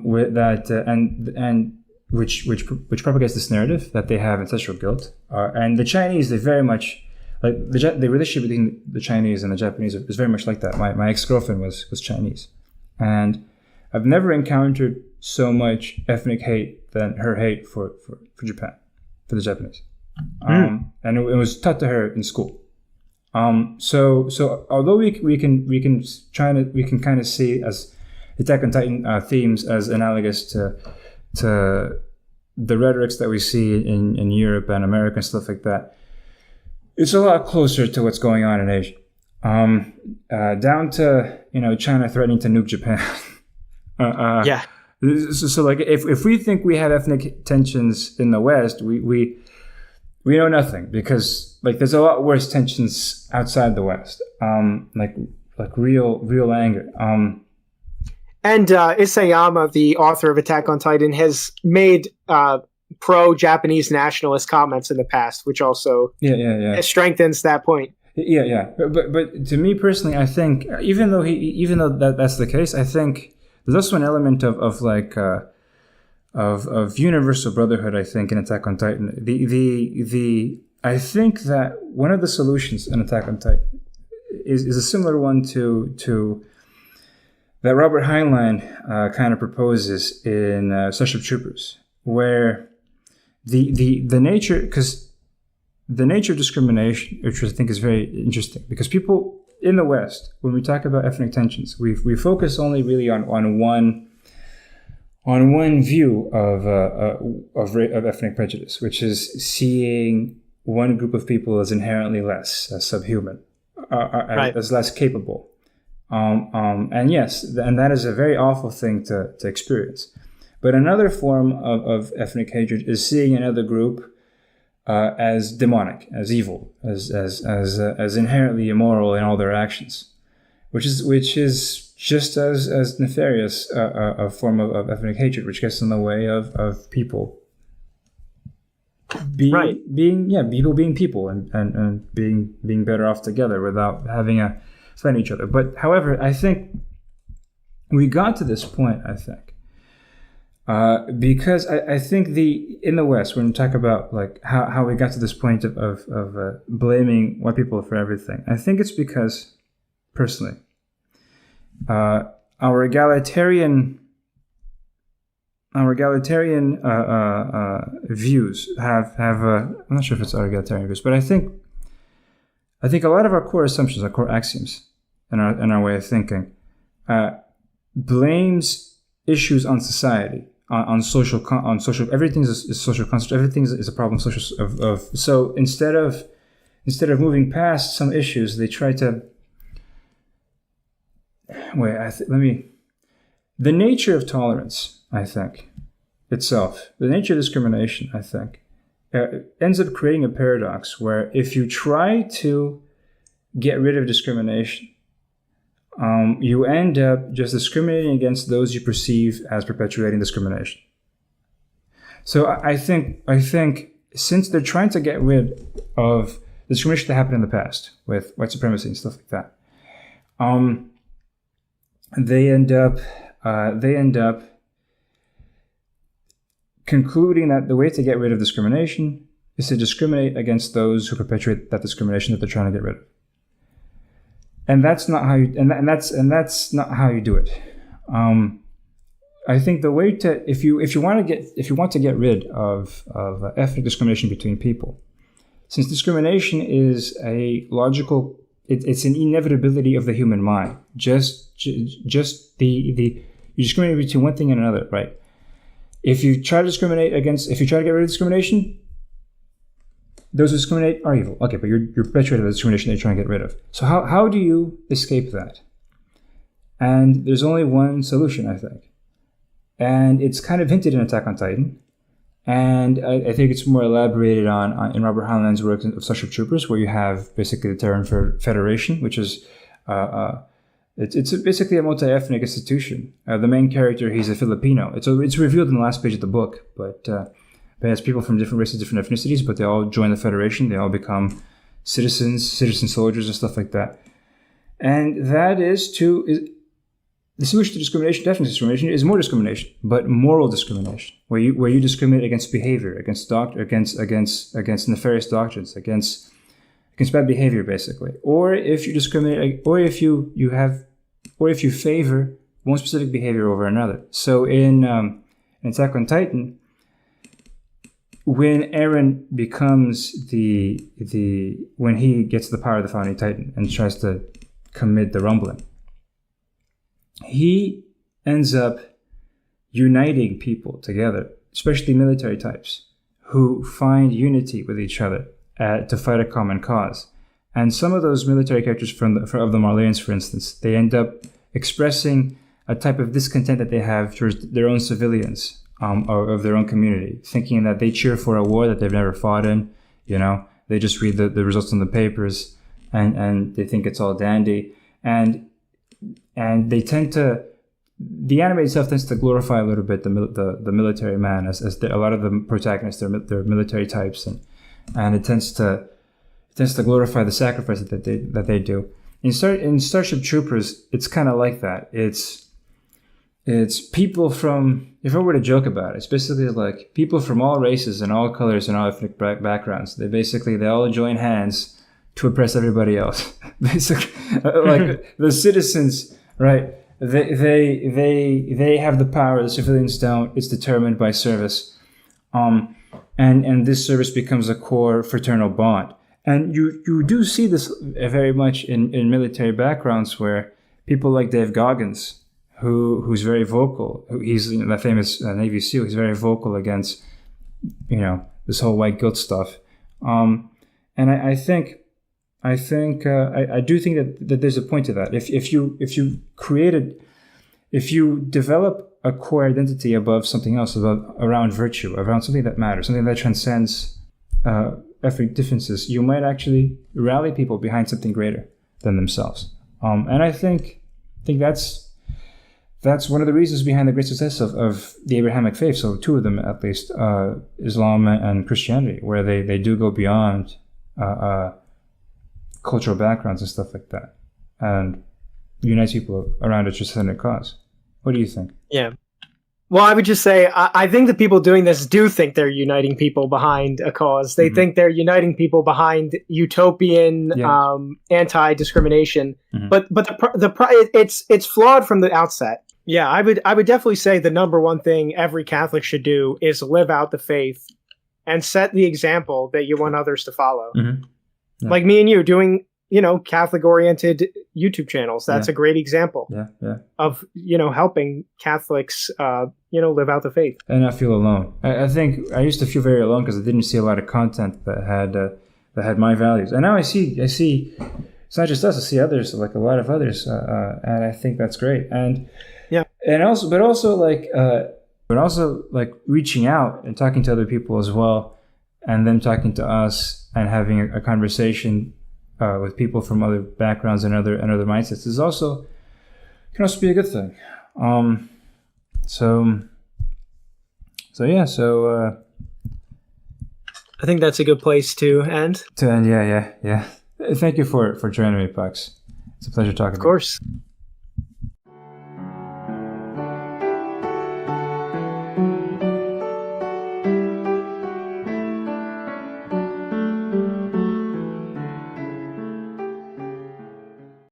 with that and which propagates this narrative that they have ancestral guilt. And the Chinese, they very much like the relationship between the Chinese and the Japanese is very much like that. My ex-girlfriend was Chinese, and I've never encountered so much ethnic hate than her hate for Japan, for the Japanese. And it was taught to her in school. So although we can kind of see as Attack on Titan themes as analogous to the rhetorics that we see in Europe and America and stuff like that, it's a lot closer to what's going on in Asia. Down to China threatening to nuke Japan. Yeah. So like if we think we have ethnic tensions in the West, we know nothing, because like there's a lot worse tensions outside the West. Like real anger. And Isayama, the author of Attack on Titan, has made pro-Japanese nationalist comments in the past, which also strengthens that point. Yeah. But to me personally, I think even though that's the case, I think there's also an element of universal brotherhood. I think in Attack on Titan, I think that one of the solutions in Attack on Titan is a similar one to that Robert Heinlein kind of proposes in Starship Troopers, where the nature, because the nature of discrimination, which I think is very interesting, because people in the West, when we talk about ethnic tensions, we focus only really on one view of ethnic prejudice, which is seeing one group of people as inherently less, as subhuman, as less capable. And yes, and that is a very awful thing to experience. But another form of ethnic hatred is seeing another group as demonic, as evil, as inherently immoral in all their actions, which is just as nefarious a form of ethnic hatred, which gets in the way of people being people and being better off together without having a fight each other. But however, I think we got to this point, because I think in the West, when we talk about like how we got to this point of blaming white people for everything, I think it's because, personally, our egalitarian views have I'm not sure if it's our egalitarian views, but I think a lot of our core assumptions, our core axioms, in our way of thinking, blames issues on society, on social everything is social construct, everything is a problem so instead of moving past some issues, they try to the nature of tolerance, I think, itself, the nature of discrimination, I think, ends up creating a paradox where if you try to get rid of discrimination, you end up just discriminating against those you perceive as perpetuating discrimination. So I think since they're trying to get rid of the discrimination that happened in the past with white supremacy and stuff like that, they end up concluding that the way to get rid of discrimination is to discriminate against those who perpetuate that discrimination that they're trying to get rid of. And that's not how you do it. I think the way to if you want to get rid of ethnic discrimination between people, since discrimination is a logical, it's an inevitability of the human mind. Just you discriminate between one thing and another, right? If you try to get rid of discrimination, those who discriminate are evil. Okay, but you're perpetuating the discrimination that you're trying to get rid of. So how do you escape that? And there's only one solution, I think. And it's kind of hinted in Attack on Titan. And I think it's more elaborated on in Robert Heinlein's work of Starship Troopers, where you have basically the Terran Federation, which is it's basically a multi-ethnic institution. The main character, he's a Filipino. It's revealed in the last page of the book, but it has people from different races, different ethnicities, but they all join the Federation. They all become citizen soldiers and stuff like that. And that is the solution to discrimination, ethnic discrimination, is more discrimination, but moral discrimination, where you discriminate against behavior, against nefarious doctrines, against bad behavior, basically. Or if you discriminate, or if you favor one specific behavior over another. So in Attack on Titan, when Eren becomes when he gets the power of the Founding Titan and tries to commit the rumbling, he ends up uniting people together, especially military types, who find unity with each other to fight a common cause. And some of those military characters of the Marleyans, for instance, they end up expressing a type of discontent that they have towards their own civilians, or of their own community, thinking that they cheer for a war that they've never fought in. They just read the results in the papers, and they think it's all dandy. And they tend to, the anime itself tends to glorify a little bit the military man, as a lot of the protagonists, they're military types, and it tends to glorify the sacrifice that they do. In Starship Troopers, it's kind of like that. It's people from, if I were to joke about it, it's basically like people from all races and all colors and all ethnic backgrounds. They all join hands to oppress everybody else. Basically, like the citizens, right? They have the power. The civilians don't. It's determined by service, and this service becomes a core fraternal bond. And you do see this very much in military backgrounds, where people like Dave Goggins, who's very vocal. He's the famous Navy SEAL. He's very vocal against this whole white guilt stuff. And I do think that there's a point to that. If you develop a core identity above something else, around virtue, around something that matters, something that transcends ethnic differences, you might actually rally people behind something greater than themselves. And I think that's one of the reasons behind the great success of the Abrahamic faith. So two of them, at least, Islam and Christianity, where they do go beyond cultural backgrounds and stuff like that, and unite people around a transcendent cause. What do you think? Yeah. Well, I would just say, I think the people doing this do think they're uniting people behind a cause. They think they're uniting people behind utopian, anti-discrimination. But it's flawed from the outset. Yeah, I would definitely say the number one thing every Catholic should do is live out the faith and set the example that you want others to follow. Yeah. Like me and you doing, Catholic-oriented YouTube channels. That's a great example of, helping Catholics, live out the faith. And not feel alone. I think I used to feel very alone because I didn't see a lot of content that had my values. And now I see it's not just us, I see others, like a lot of others. And I think that's great. And also reaching out and talking to other people as well, and them talking to us and having a conversation with people from other backgrounds and other mindsets can also be a good thing. I think that's a good place to end. Yeah. Thank you for joining me, Pax. It's a pleasure talking to you. Of course.